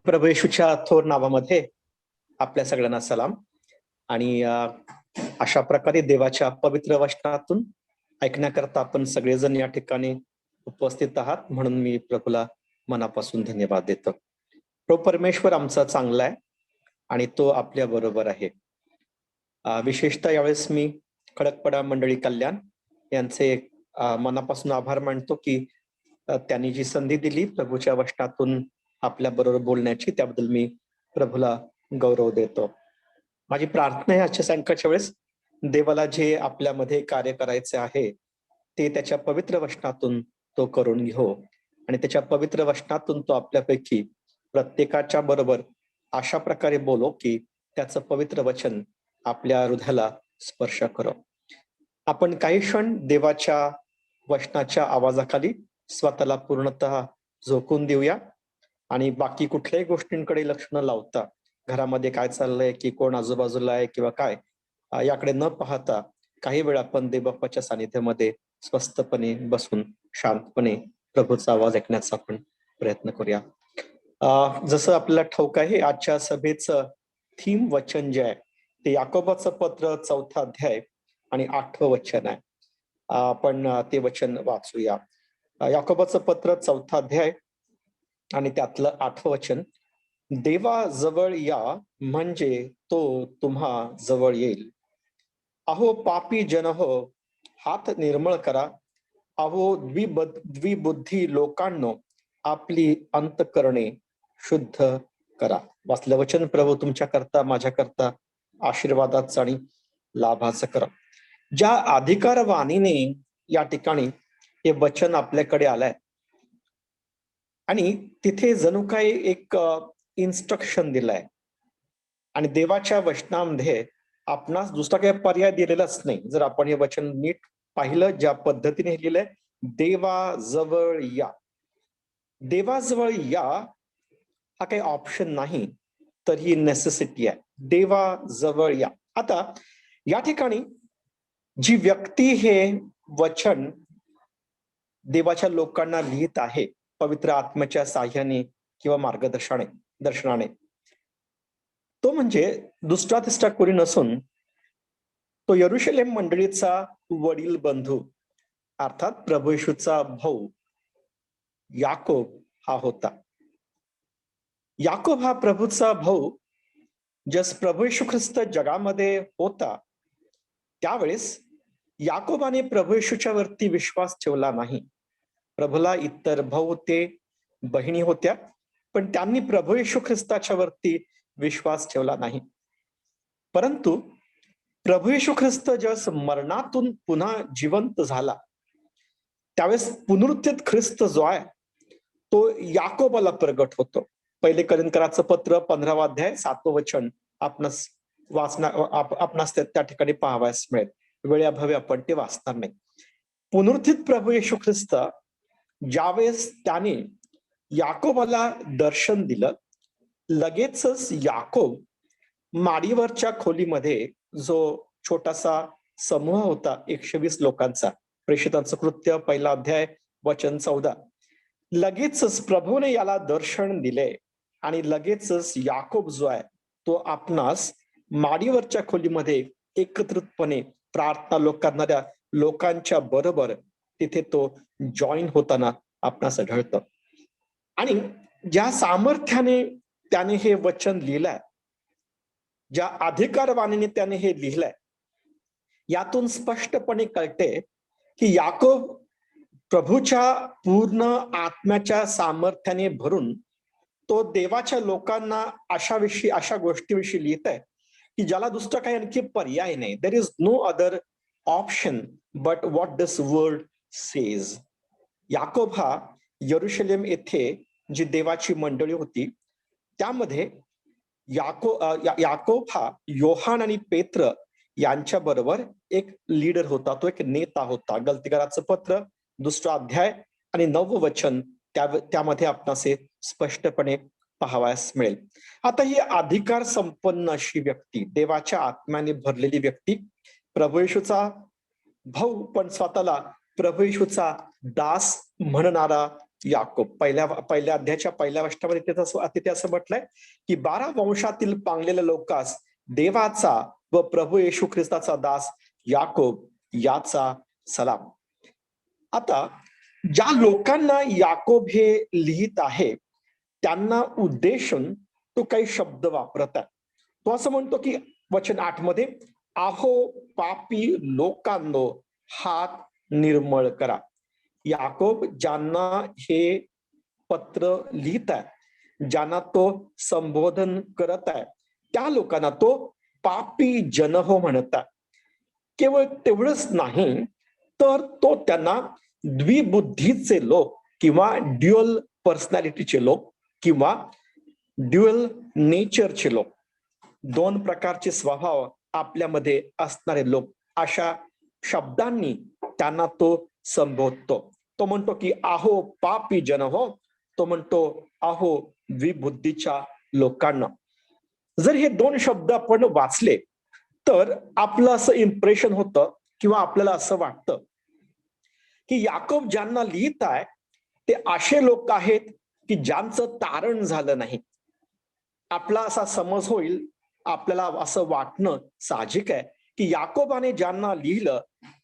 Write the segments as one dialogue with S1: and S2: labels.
S1: प्रभू येशूच्या थोर नावामध्ये आपल्या सगळ्यांना सलाम. आणि अशा प्रकारे देवाच्या पवित्र वचनातून ऐकण्याकरता आपण सगळेजण या ठिकाणी उपस्थित आहात, म्हणून मी प्रभूला मनापासून धन्यवाद देतो. प्रभू परमेश्वर आमचा चांगला आहे आणि तो आपल्या बरोबर आहे. विशेषतः यावेळेस मी खडकपडा मंडळी कल्याण यांचे मनापासून आभार मानतो की त्यांनी जी संधी दिली प्रभूच्या वचनातून आपल्या बरोबर बोलण्याची, त्याबद्दल मी प्रभूला गौरव देतो. माझी प्रार्थना आहे आजच्या सायंकाळच्या वेळेस देवाला जे आपल्यामध्ये कार्य करायचे आहे ते त्याच्या पवित्र वचनातून तो करून घेऊ आणि त्याच्या पवित्र वचनातून तो आपल्यापैकी प्रत्येकाच्या बरोबर अशा प्रकारे बोलो की त्याचं पवित्र वचन आपल्या हृदयाला स्पर्श करो. आपण काही क्षण देवाच्या वचनाच्या आवाजाखाली स्वतःला पूर्णतः झोकून देऊया आणि बाकी कुठल्याही गोष्टींकडे लक्ष न लावता, घरामध्ये काय चाललंय की कोण आजूबाजूला आहे किंवा काय, याकडे न पाहता काही वेळ आपण देवबाप्पाच्या सानिध्यामध्ये स्वस्थपणे बसून शांतपणे प्रभूचा आवाज ऐकण्याचा आपण प्रयत्न करूया. जसं आपल्याला ठाऊक आहे, आजच्या सभेचं थीम वचन जे आहे ते याकोबाचं पत्र 4था अध्याय आणि 8वं वचन आहे. आपण ते वचन वाचूया. याकोबाचं पत्र 4था अध्याय आणि त्यातलं 8वं वचन. देवा जवळ या म्हणजे तो तुम्हा जवळ येईल. अहो पापी जन हो, हात निर्मळ करा. अहो द्विबुद्धी लोकांनो, आपली अंतकरणे शुद्ध करा. वाचलं वचन प्रभू तुमच्या करता, माझ्या करता आशीर्वादाचं आणि लाभाचं करा. ज्या अधिकारवाणीने या ठिकाणी हे वचन आपल्याकडे आलंय आणि तिथे जणू काही एक इन्स्ट्रक्शन दिलाय आणि देवाच्या वचनामध्ये आपणास दुसरा काही पर्याय दिलेलाच नाही. जर आपण हे वचन नीट पाहिलं, ज्या पद्धतीने लिहिलंय, देवाजवळ या. देवाजवळ या हा काही ऑप्शन नाही, तर ही नेसेसिटी आहे. देवाजवळ या. आता या ठिकाणी जी व्यक्ती हे वचन देवाच्या लोकांना लिहित आहे पवित्र आत्म्याच्या साह्याने किंवा दर्शनाने, तो म्हणजे दुसरा तिसरा कोणी नसून तो यरुशलेम मंडळीचा वडील बंधू अर्थात प्रभू येशूचा भाऊ याकोब हा होता. याकोब हा प्रभूचा भाऊ जस प्रभू येशू ख्रिस्त जगामध्ये होता त्यावेळेस याकोबाने प्रभू येशूच्या वरती विश्वास ठेवला नाही. प्रभूला इतर भाऊ होते, बहिणी होत्या, पण त्यांनी प्रभू येशू ख्रिस्ताच्या वरती विश्वास ठेवला नाही. परंतु प्रभू येशू ख्रिस्त ज्यावेळेस मरणातून पुन्हा जिवंत झाला त्यावेळेस पुनरुत्थित ख्रिस्त जो आहे तो याकोबाला प्रगट होतो. पहिले कोरिन्थीयराचं पत्र 15वा अध्याय 7वं वचन आपणास त्या ठिकाणी पाहावयास मिळेल. वेळेअभावी आपण ते वाचणार नाही. पुनरुत्थित प्रभू येशू ख्रिस्त ज्यावेळेस त्याने याकोबाला दर्शन दिलं, लगेचच याकोब माडीवरच्या खोलीमध्ये जो छोटासा समूह होता 120 लोकांचा, प्रेषितांचं कृत्य 1ला अध्याय वचन 14, लगेचच प्रभूने याला दर्शन दिले आणि लगेचच याकोब जो आहे तो आपणास माडीवरच्या खोलीमध्ये एकत्रितपणे प्रार्थना करणाऱ्या लोकांच्या बरोबर तिथे तो जॉईन होताना आपणास आढळतं. आणि ज्या सामर्थ्याने त्याने हे वचन लिहिलंय, ज्या अधिकारवाणीने त्याने हे लिहिलंय, यातून स्पष्टपणे कळते की याकोब प्रभूच्या पूर्ण आत्म्याच्या सामर्थ्याने भरून तो देवाच्या लोकांना अशा गोष्टीविषयी लिहित आहे की ज्याला दुसरा काही आणखी पर्याय नाही. There is no other option but what this world says. याकोब हा यरुशलेम येथे जी देवाची मंडळी होती त्यामध्ये याकोब हा योहान आणि पेत्र यांच्या बरोबर एक लीडर होता, तो एक नेता होता. गलतीकाराचं पत्र 2रा अध्याय आणि 9वं वचन त्यामध्ये आपणास स्पष्टपणे पाहावयास मिळेल. आता ही अधिकार संपन्न अशी व्यक्ती, देवाच्या आत्म्याने भरलेली व्यक्ती, प्रभू येशूचा भाऊ पण स्वतःला प्रभू येशूचा दास म्हणणारा याकोब पहिल्या अध्यायाच्या पहिल्या वचनामध्ये तिथे असं म्हटलंय की 12 वंशातील पांगलेल्या लोकास देवाचा व प्रभू येशू ख्रिस्ताचा दास याकोब याचा सलाम. आता ज्या लोकांना याकोब हे लिहित आहे त्यांना उद्देशून तो काही शब्द वापरत आहे. तो असं म्हणतो की वचन 8 मध्ये, आहो पापी लोकांनो हात निर्मळ करा. याकोब ज्यांना हे पत्र लिहित आहे, ज्यांना तो संबोधन करत आहे, त्या लोकांना तो पापी जन हो म्हणत आहे. केवळ तेवढंच नाही तर तो त्यांना द्विबुद्धीचे लोक किंवा ड्युअल पर्सनॅलिटीचे लोक किंवा ड्युअल नेचरचे लोक, 2 प्रकारचे स्वभाव आपल्यामध्ये असणारे लोक, अशा शब्दांनी त्यांना तो संबोधतो. तो म्हणतो की आहो पापी जन हो, तो म्हणतो आहो द्विबुद्धीच्या लोकांना. जर हे 2 शब्द आपण वाचले तर आपलं असं इम्प्रेशन होतं किंवा आपल्याला असं वाटतं की याकोब ज्यांना लिहित आहे ते असे लोक आहेत की ज्यांचं तारण झालं नाही. आपला असा समज होईल, आपल्याला असं वाटणं साहजिक आहे की याकोबाने ज्यांना लिहिलं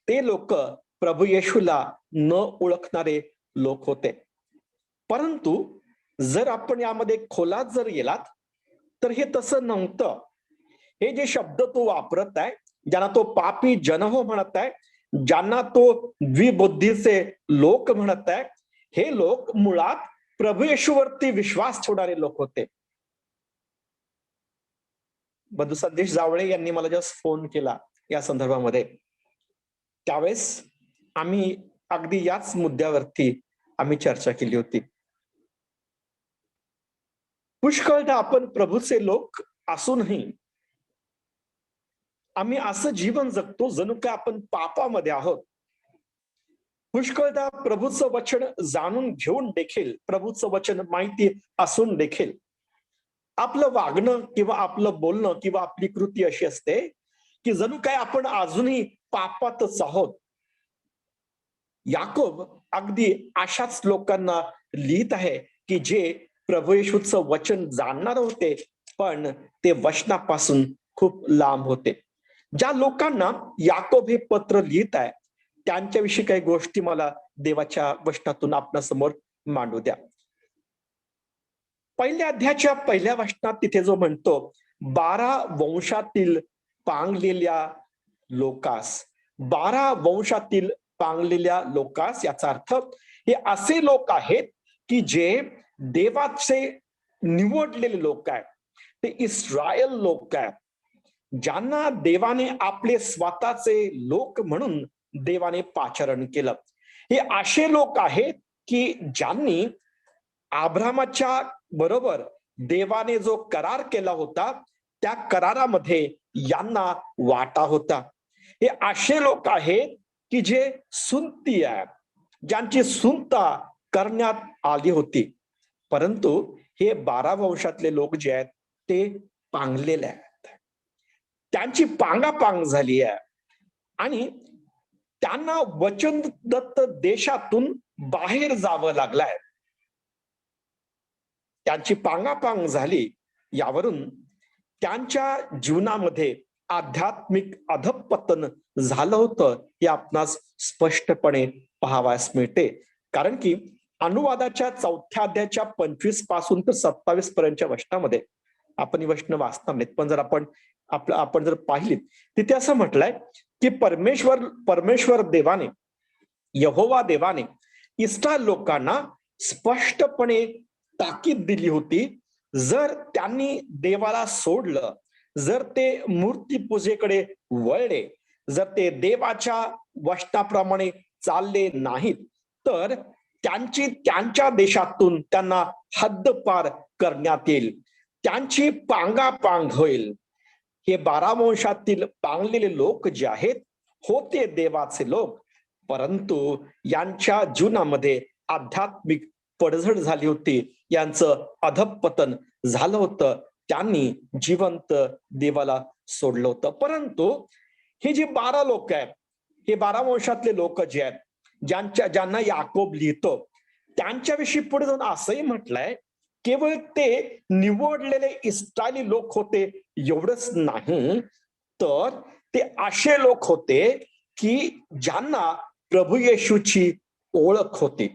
S1: ते लोक प्रभू येशूला न ओळखणारे लोक होते. परंतु जर आपण यामध्ये खोलात जर गेलात तर हे तसं नव्हतं. हे जे शब्द तो वापरत आहे, ज्यांना तो पापी जन हो म्हणत आहे, ज्यांना तो द्विबुद्धीचे लोक म्हणत आहे, हे लोक मुळात प्रभू येशूवरती विश्वास ठेवणारे लोक होते. बंधू संदेश जावळे यांनी मला जस्ट फोन केला या संदर्भामध्ये, त्यावेळेस आम्ही अगदी याच मुद्द्यावरती आम्ही चर्चा केली होती. पुष्कळदा आपण प्रभूचे लोक असूनही आम्ही असं जीवन जगतो जणू काय आपण पापामध्ये आहोत. पुष्कळदा प्रभूचं वचन जाणून घेऊन देखील, प्रभूचं वचन माहिती असून देखील आपलं वागणं किंवा आपलं बोलणं किंवा आपली कृती अशी असते की जणू काय आपण अजूनही पापातच आहोत. याकोब अगदी अशाच लोकांना लिहित आहे की जे प्रभू येशूचं वचन जाणणार होते पण ते वचनापासून खूप लांब होते. ज्या लोकांना याकोब हे पत्र लिहित आहे त्यांच्याविषयी काही गोष्टी मला देवाच्या वचनातून आपणासमोर मांडू द्या. पहिल्या अध्यायाच्या पहिल्या वचनात तिथे जो म्हणतो 12 वंशातील पांगलेल्या लोकास, 12 वंशातील पांगलेल्या लोकास, याचा अर्थ हे असे लोक आहेत की जे देवाचे निवडलेले लोक आहेत, ते इस्रायल लोक आहेत, ज्यांना देवाने आपले स्वतःचे लोक म्हणून देवाने पाचारण केलं. हे असे लोक आहेत की ज्यांनी अब्राहामाच्या बरोबर देवाने जो करार केला होता त्या करारामध्ये यांना वाटा होता. हे असे लोक आहेत की जे सुन्नती आहेत, ज्यांची सुन्नता करण्यात आली होती, परंतु हे 12 वंशातले लोक जे आहेत ते पांगलेले आहेत, त्यांची पांगापांग झाली आहे आणि त्यांना वचनदत्त देशातून बाहेर जावं लागलंय. त्यांची पांगापांग झाली, यावरून त्यांच्या जीवनामध्ये आध्यात्मिक अधःपतन झालं होतं हे आपणास स्पष्टपणे पाहावयास मिळते. कारण की अनुवादाच्या 4थ्या अध्यायाच्या 25 पासून तर 27 पर्यंतच्या वचनामध्ये आपण ही वचनं वाचणार नाहीत, पण जर आपण जर पाहिलीत तिथे असं म्हटलंय की परमेश्वर देवाने, यहोवा देवाने इस्रायल लोकांना स्पष्टपणे ताकीद दिली होती, जर त्यांनी देवाला सोडलं, जर ते मूर्तीपूजेकडे वळले, जर ते देवाच्या वचनाप्रमाणे चालले नाहीत तर त्यांच्या देशातून त्यांना हद्दपार करण्यात येईल, त्यांची पांगापांग होईल. हे 12 वंशातील पांगलेले लोक जे आहेत होते देवाचे लोक, परंतु यांच्या जीवनामध्ये आध्यात्मिक पडझड झाली होती, यांचं अधःपतन झालं होतं, त्यांनी जिवंत देवाला सोडलं होतं. परंतु हे जे 12 लोक आहेत, हे 12 वंशातले लोक जे आहेत, ज्यांना याकोब लिहितो, त्यांच्याविषयी पुढे जाऊन असंही म्हटलंय, केवळ ते निवडलेले इस्रायली लोक होते एवढंच नाही, तर ते असे लोक होते की ज्यांना प्रभू येशूची ओळख होती.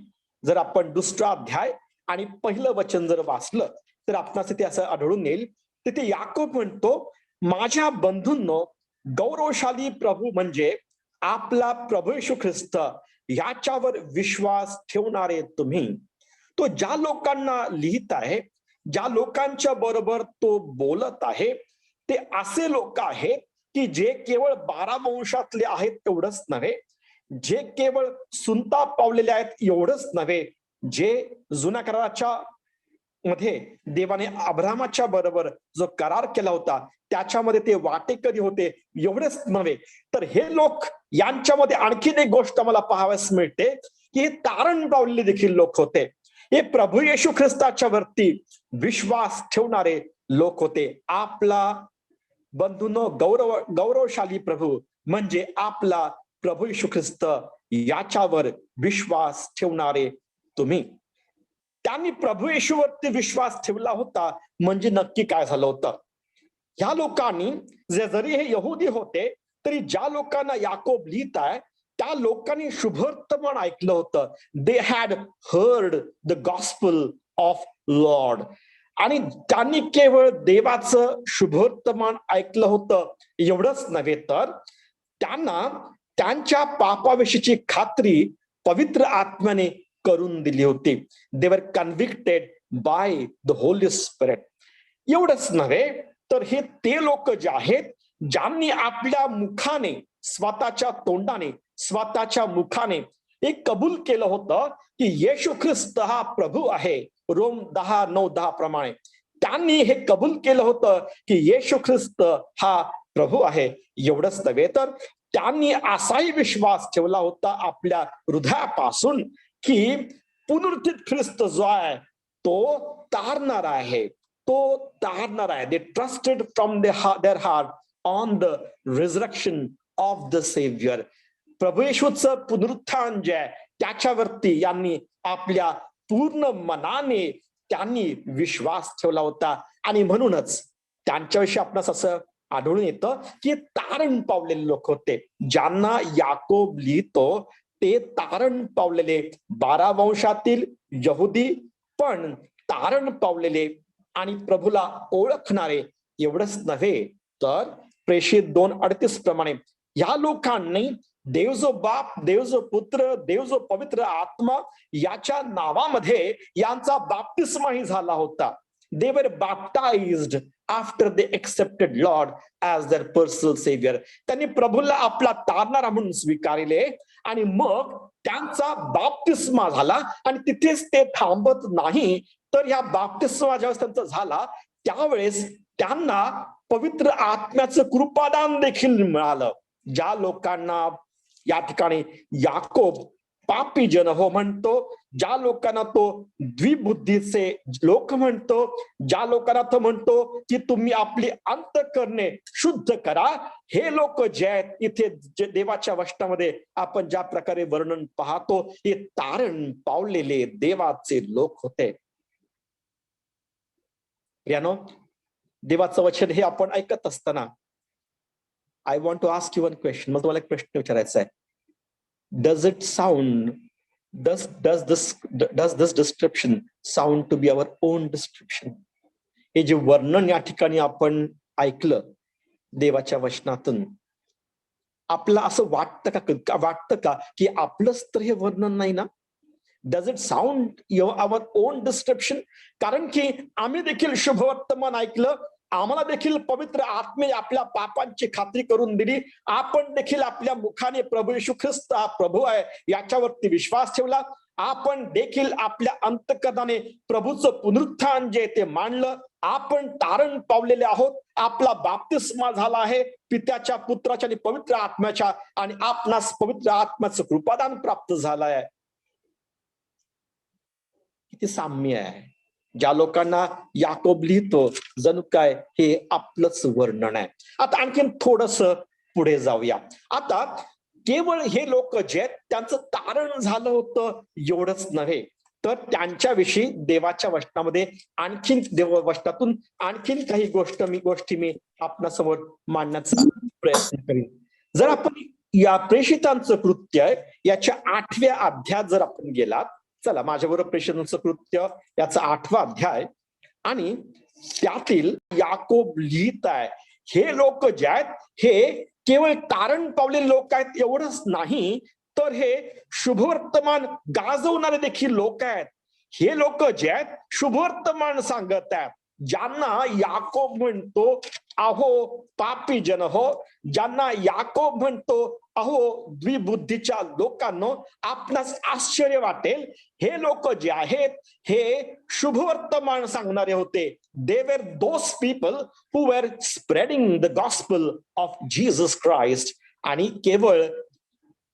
S1: जर आपण दुसरा अध्याय आणि पहिलं वचन जर वाचलं तर आपणास ते असं आढळून येईल, तिथे याकोब म्हणतो, माझ्या बंधूंनो, गौरवशाली प्रभू म्हणजे आपला प्रभू येशू ख्रिस्त याच्यावर विश्वास ठेवणारे तुम्ही. तो ज्या लोकांना लिहित आहे, ज्या लोकांच्या बरोबर तो बोलत आहे, ते असे लोक आहेत की जे केवळ 12 वंशातले आहेत एवढंच नव्हे, जे केवळ सुनता पावलेले आहेत एवढंच नव्हे, जे जुन्या कराराच्या मध्ये देवाने अब्राहमाच्या बरोबर जो करार केला होता त्याच्यामध्ये ते वाटेकरी होते एवढेच नव्हे, तर हे लोक, यांच्यामध्ये आणखीन एक गोष्ट मला पाहावयास मिळते की हे तारण पावलेले देखील लोक होते. हे प्रभू येशू ख्रिस्ताच्या वरती विश्वास ठेवणारे लोक होते. आपला बंधूंनो, गौरवशाली प्रभू म्हणजे आपला प्रभू येशू ख्रिस्त याच्यावर विश्वास ठेवणारे तुम्ही. त्यांनी प्रभू येशूवरती विश्वास ठेवला होता म्हणजे नक्की काय झालं होतं? ह्या लोकांनी, जरी हे यहुदी होते तरी ज्या लोकांना याकोब लिहित आहे त्या लोकांनी शुभवर्तमान ऐकलं होतं. They had heard the gospel of Lord. आणि त्यांनी केवळ देवाचं शुभवर्तमान ऐकलं होतं एवढंच नव्हे, तर त्यांना त्यांच्या पापाविषयीची खात्री पवित्र आत्म्याने करून दिली होती. दे वर convicted by the Holy spirit. एवढंच नव्हे, तर हे ते लोक जे आहेत ज्यांनी आपल्या मुखाने, स्वतःच्या तोंडाने, स्वतःच्या मुखाने हे कबूल केलं होतं की येशू ख्रिस्त हा प्रभू आहे, रोम 10:9-10 प्रमाणे त्यांनी हे कबूल केलं होतं की येशू ख्रिस्त हा प्रभू आहे. एवढंच नव्हे, तर त्यांनी असाही विश्वास ठेवला होता आपल्या हृदयापासून की पुनरुत्थित ख्रिस्त जो आहे तो तारणार आहे, तो तारणार आहे. They trusted from their heart on the resurrection of the saviour. प्रभू येशूचं पुनरुत्थान जे आहे त्याच्यावरती यांनी आपल्या पूर्ण मनाने त्यांनी विश्वास ठेवला होता. आणि म्हणूनच त्यांच्याविषयी आपणास असं आढळून येतं की तारण पावलेले लोक होते. ज्यांना याकोब लिहितो ते तारण पावलेले 12 वंशातील यहुदी, पण तारण पावलेले आणि प्रभूला ओळखणारे. एवढंच नव्हे, तर प्रेषित 2:38 प्रमाणे या लोकांनी देव जो बाप, देव जो पुत्र, देव जो पवित्र आत्मा याच्या नावामध्ये यांचा बाप्तिस्माही झाला होता. They were baptized after they accepted Lord as their personal savior. त्यांनी प्रभूला आपला तारणारा म्हणून स्वीकारले आणि मग त्यांचा बाप्तिस्मा झाला. आणि तिथेच ते थांबत नाही, तर या बाप्तिस्मा ज्यावेळेस त्यांचा झाला त्यावेळेस त्यांना पवित्र आत्म्याचं कृपादान देखील मिळालं. ज्या लोकांना या ठिकाणी याकोब पापी जन हो म्हणतो, ज्या लोकांना तो द्विबुद्धीचे लोक म्हणतो, ज्या लोकांना तो म्हणतो की तुम्ही आपली अंतःकरणे शुद्ध करा, हे लोक जे आहेत इथे देवाच्या वचनामध्ये आपण ज्या प्रकारे वर्णन पाहतो, हे तारण पावलेले देवाचे लोक होते. यानो, देवाचं वचन हे आपण ऐकत असताना I want to ask you one question. मला तुम्हाला एक प्रश्न विचारायचा आहे. Does this description sound to be our own description? हे जे वर्णन या ठिकाणी आपण ऐकलं देवाच्या वचनातून, आपलं असं वाटतं का की आपलंच तर हे वर्णन नाही ना? Does it sound our own description? कारण की आम्ही देखील शुभवर्तमान ऐकलं, आम्हाला देखील पवित्र आत्मे आपल्या पापांची खात्री करून दिली, आपण देखील आपल्या मुखाने प्रभू येशू ख्रिस्त हा प्रभू आहे याच्यावरती विश्वास ठेवला, आपण देखील आपल्या अंतःकरणाने प्रभूचं पुनरुत्थान जे ते मानलं, आपण तारण पावलेले आहोत, आपला बाप्तिस्मा झाला आहे पित्याच्या, पुत्राच्या आणि पवित्र आत्म्याच्या, आणि आपणास पवित्र आत्म्याचं कृपादान प्राप्त झालं आहे. किती साम्य आहे. ज्या लोकांना याकोब लिहितो जणू काय हे आपलंच वर्णन आहे. आता आणखीन थोडस पुढे जाऊया. आता केवळ हे लोक जे आहेत त्यांचं तारण झालं होतं एवढंच नव्हे, तर त्यांच्याविषयी देवाच्या वचनामध्ये आणखीन वचनातून आणखीन काही गोष्टी मी आपणासमोर मांडण्याचा प्रयत्न करीन. जर आपण या प्रेषितांचं कृत्य याच्या 8व्या अध्यायात जर आपण गेलात, चला माझ्याबरोबर प्रेषितांचं कृत्य याचा 8वा अध्याय, आणि त्यातील याकोब लिहित आहे. हे लोक जे आहेत हे केवळ तारण पावलेले लोक आहेत एवढंच नाही, तर हे शुभवर्तमान गाजवणारे देखील लोक आहेत. हे लोक जे आहेत शुभवर्तमान सांगत आहेत, ज्यांना याकोब म्हणतो अहो पापी जन हो, ज्यांना याकोब म्हणतो अहो द्विबुद्धीच्या लोकांनो. आपणास आश्चर्य वाटेल, हे लोक जे आहेत हे शुभवर्तमान सांगणारे होते. दे वर those people who were spreading the gospel of Jesus Christ. आणि केवळ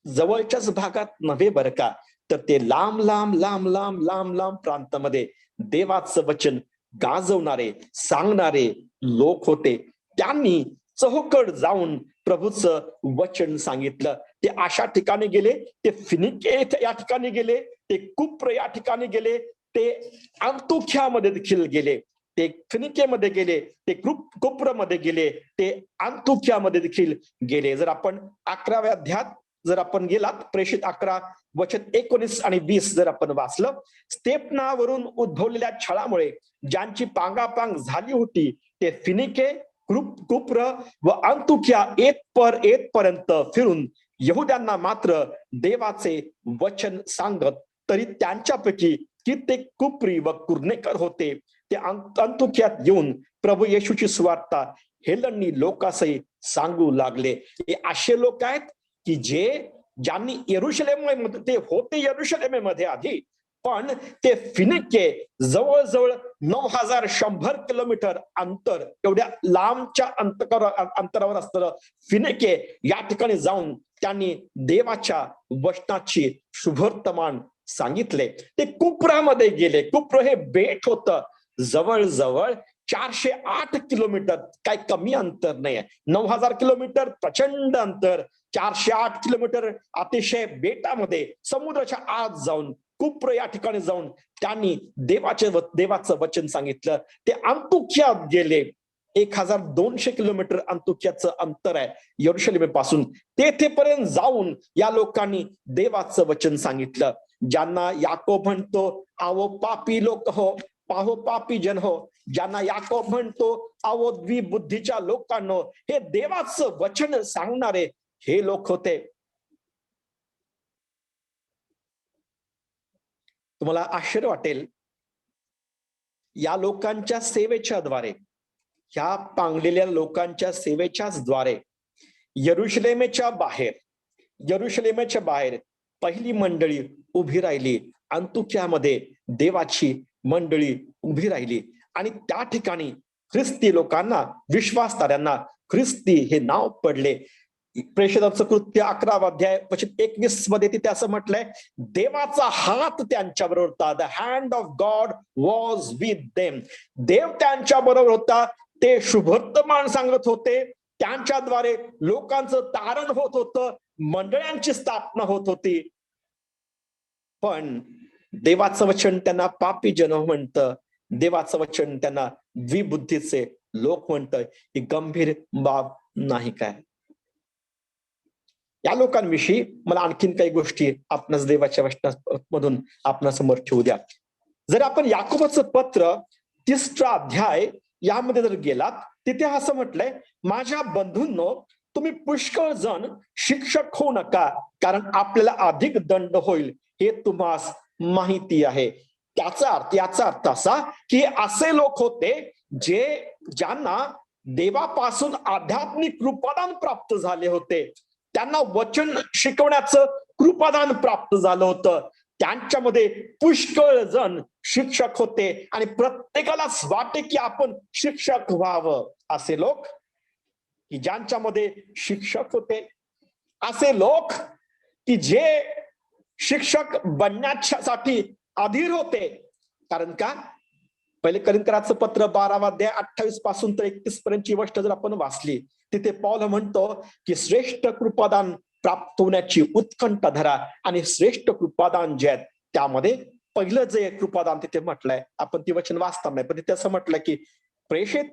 S1: जवळच्याच भागात नव्हे बरं का, तर ते लांब लांब लांब लांब लांब लांब प्रांतामध्ये देवाचं वचन गाजवणारे सांगणारे लोक होते. त्यांनी चहूकड जाऊन प्रभूचं वचन सांगितलं. ते अशा ठिकाणी गेले, ते फिनिके या ठिकाणी गेले, ते कुप्र या ठिकाणी गेले, ते अंतुख्यामध्ये देखील गेले, ते फिनिकेमध्ये गेले, ते कुप्रमध्ये गेले, ते अंतुख्यामध्ये देखील गेले. जर आपण 11व्या अध्यायात जर आपण गेलात, प्रेषित 11 वचन 19 आणि 20 जर आपण वाचलं, स्तेफनावरून उद्भवलेल्या छळामुळे ज्यांची पांगापांग झाली होती ते फिनिके, कुप्र व अंतुख्या येतपर्यंत फिरून यहुद्यांना मात्र देवाचे वचन सांगत, तरी त्यांच्यापैकी कित्येक कुप्री व कुर्नेकर होते. ते अंतुख्यात येऊन प्रभू येशूची सुवार्ता हेलनी लोकांसही सांगू लागले. हे असे लोक आहेत की ज्यांनी यरुशलेम ते होते यरुशलेमेमध्ये आधी, पण ते फिनिके जवळजवळ 9100 किलोमीटर अंतर, एवढ्या लांबच्या अंतरावर असलेलं फिनिके या ठिकाणी जाऊन त्यांनी देवाच्या वचनाची शुभवर्तमान सांगितले. ते कुप्रामध्ये गेले. कुप्र हे बेट होतं, जवळजवळ 408 किलोमीटर, काही कमी अंतर नाही आहे. 9000 किलोमीटर प्रचंड अंतर, 408 किलोमीटर अतिशय बेटामध्ये समुद्राच्या आत जाऊन कुप्र या ठिकाणी जाऊन त्यांनी देवाचं वचन सांगितलं. ते अंतुख्यात गेले. 1200 किलोमीटर अंतुख्याचं अंतर आहे यरुशलेमेपासून. तेथेपर्यंत जाऊन या लोकांनी देवाचं वचन सांगितलं. ज्यांना याकोब म्हणतो आवो पापी लोक हो, पाहो पापी जन हो, ज्यांना याकोब म्हणतो अहो द्विबुद्धीच्या लोकांनो, हे देवाचं वचन सांगणारे हे लोक होते. तुम्हाला आश्चर्य वाटेल, या लोकांच्या सेवेच्या द्वारे, ह्या पांगलेल्या लोकांच्या सेवेच्याच द्वारे यरुशलेमेच्या बाहेर पहिली मंडळी उभी राहिली. अंतुख्यामध्ये देवाची मंडळी उभी राहिली आणि त्या ठिकाणी ख्रिस्ती लोकांना, विश्वासधाऱ्यांना ख्रिस्ती हे नाव पडले. प्रेषितांचं कृत्य 11वा अध्याय वचन 21 मध्ये तिथे असं म्हटलंय, देवाचा हात त्यांच्या बरोबर होता. The hand of God was with them. देव त्यांच्या बरोबर होता. ते शुभवर्तमान सांगत होते. त्यांच्याद्वारे लोकांचं तारण होत होतं, मंडळांची स्थापना होत होती. पण देवाचं वचन त्यांना पापी जन म्हणतं, देवाचं वचन त्यांना द्विबुद्धीचे लोक म्हणतं. ही गंभीर बाब नाही काय? या लोकांविषयी मला आणखीन काही गोष्टी आपणास देवाच्या वचनामधून आपणासमोर ठेवू द्या. जर आपण याकोबाचं पत्र 3रा अध्याय यामध्ये जर गेलात, तिथे असं म्हटलंय, माझ्या बंधूंनो तुम्ही पुष्कळ जण शिक्षक होऊ नका, कारण आपल्याला अधिक दंड होईल हे तुम्हास माहिती आहे. याचा अर्थ असा की असे लोक होते ज्यांना देवापासून आध्यात्मिक कृपादान प्राप्त झाले होते. त्यांना वचन शिकवण्याचं कृपादान प्राप्त झालं होतं. त्यांच्यामध्ये पुष्कळ जण शिक्षक होते आणि प्रत्येकालाच वाटे की आपण शिक्षक व्हावं. असे लोक की ज्यांच्यामध्ये शिक्षक होते, असे लोक की जे शिक्षक बनण्यासाठी अधीर होते. कारण का? पहिले करिंथराचं पत्र 12वा अध्याय 28 पासून तर 31 पर्यंतची गोष्ट जर आपण वाचली, तिथे पौल म्हणतो की श्रेष्ठ कृपादान प्राप्त होण्याची उत्कंठा धरा आणि श्रेष्ठ कृपादान जे आहेत त्यामध्ये पहिलं जे कृपादान तिथे म्हटलंय, आपण ती वचन वाचता नाही, पण तिथे असं म्हटलंय की प्रेषित,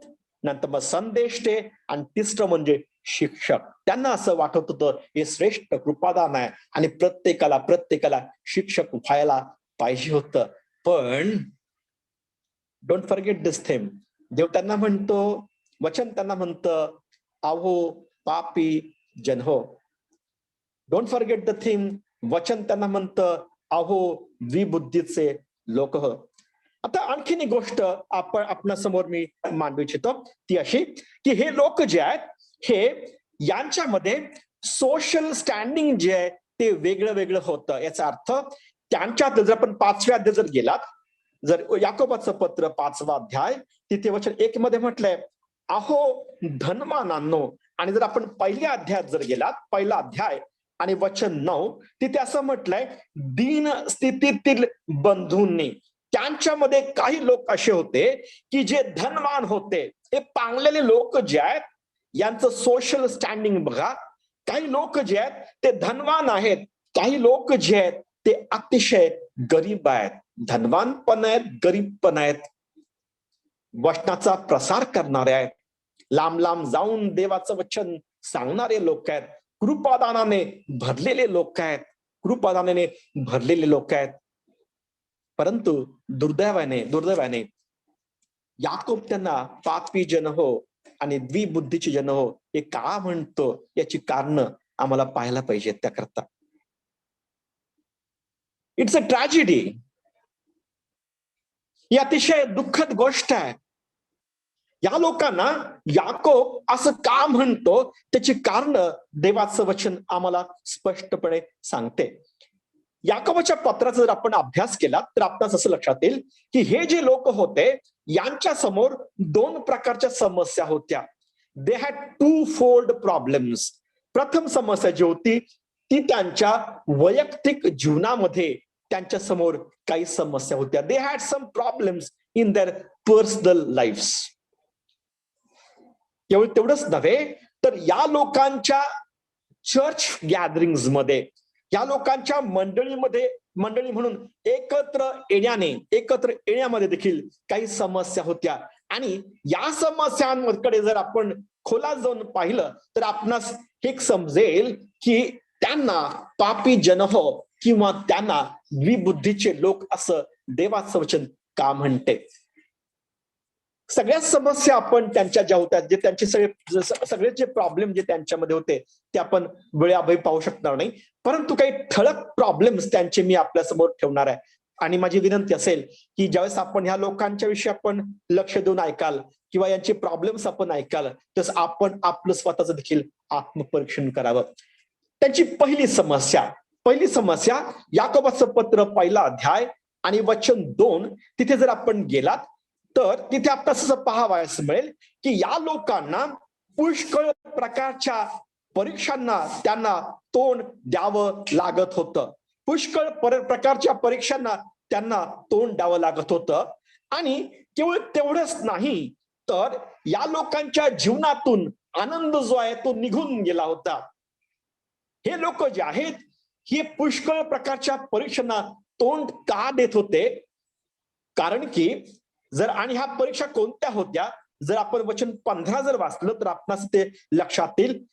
S1: नंतर मग संदेष्टे, आणि तिसरं म्हणजे शिक्षक. त्यांना असं वाटत होतं हे श्रेष्ठ कृपादान आहे आणि प्रत्येकाला शिक्षक व्हायला पाहिजे होतं. पण डोंट फॉरगेट दिस थिंग. देव त्यांना म्हणतो, वचन त्यांना म्हणतं, अहो पापी जन हो. Don't forget the thing. वचन त्यांना म्हणतं, अहो द्विबुद्धीचे लोक हो. आता आणखीन एक गोष्ट आपल्या समोर मी मांडू इच्छितो, ती अशी की हे लोक जे आहेत, हे यांच्यामध्ये सोशल स्टँडिंग जे आहे ते वेगळं वेगळं होतं. याचा अर्थ त्यांच्यात जर आपण 5व्या अध्याय जर गेलात, जर याकोबाचं पत्र 5वा अध्याय, तिथे वचन 1 मध्ये म्हटलंय, अहो धनवानांनो. आणि जर आपण पहिल्या अध्यायात जर गेलात, पहिला अध्याय आणि वचन 9, तिथे असं म्हटलंय, दीन स्थितीतील बंधूंनी. त्यांच्यामध्ये काही लोक असे होते की जे धनवान होते. हे पांगलेले लोक जे आहेत, यांचं सोशल स्टँडिंग बघा. काही लोक जे आहेत ते धनवान आहेत, काही लोक जे आहेत ते अतिशय गरीब आहेत. धनवान पण आहेत, गरीब पण आहेत. वचनाचा प्रसार करणारे आहेत, लांब लांब जाऊन देवाचं वचन सांगणारे लोक आहेत, कृपादानाने भरलेले लोक आहेत, कृपादानाने भरलेले लोक आहेत. परंतु दुर्दैवाने याकोब त्यांना पापी जन हो आणि द्विबुद्धीचे जन हो हे का म्हणतो, याची कारण आम्हाला पाहायला पाहिजेत त्याकरता. It's a tragedy. ही अतिशय दुःखद गोष्ट आहे. या लोकांना याकोब असं का म्हणतो, त्याची कारण देवाचं वचन आम्हाला स्पष्टपणे सांगते. याकोबाच्या पत्राचा जर आपण अभ्यास केला तर आपणास असं लक्षात येईल की हे जे लोक होते, यांच्या समोर 2 प्रकारच्या समस्या होत्या. They had 2 fold problems. प्रथम समस्या जी होती ती त्यांच्या वैयक्तिक जीवनामध्ये त्यांच्या समोर काही समस्या होत्या. They had some problems in their personal lifes. केवळ तेवढंच नव्हे, तर या लोकांच्या चर्च गॅदरिंग्स मध्ये, या लोकांच्या मंडळी म्हणून एकत्र येण्यामध्ये देखील काही समस्या होत्या. आणि या समस्यांकडे जर आपण खोलात जाऊन पाहिलं तर आपणास हे समजेल की त्यांना पापी जन हो किंवा त्यांना द्विबुद्धीचे लोक असं देवाचं वचन का म्हणते. सगळ्या समस्या आपण त्यांच्या ज्या होत्या, जे त्यांचे सगळे जे प्रॉब्लेम जे त्यांच्यामध्ये होते ते आपण वेळाभावी पाहू शकणार नाही, परंतु काही ठळक प्रॉब्लेम्स त्यांचे मी आपल्या समोर ठेवणार आहे. आणि माझी विनंती असेल की ज्यावेळेस आपण ह्या लोकांच्या विषयी आपण लक्ष देऊन ऐकाल किंवा यांचे प्रॉब्लेम्स आपण ऐकाल, तसं आपण आपलं स्वतःचं देखील आत्मपरीक्षण करावं. त्यांची पहिली समस्या याकोबाचं पत्र 1 अध्याय आणि वचन 2, तिथे जर आपण गेलात तर तिथे आपल्याला असं पाहावयास मिळेल की या लोकांना पुष्कळ प्रकारच्या परीक्षांना त्यांना तोंड द्यावं लागत होतं. पुष्कळ प्रकारच्या परीक्षांना त्यांना तोंड द्यावं लागत होतं. आणि केवळ तेवढंच नाही, तर या लोकांच्या जीवनातून आनंद जो आहे तो निघून गेला होता. हे लोक जे आहेत, हे पुष्कळ प्रकारच्या परीक्षांना तोंड का देत होते? कारण की आणि ह्या परीक्षा कोणत्या होत्या, जर आपण वचन 15 जर वाचलं तर आपणास ते लक्षात येईल.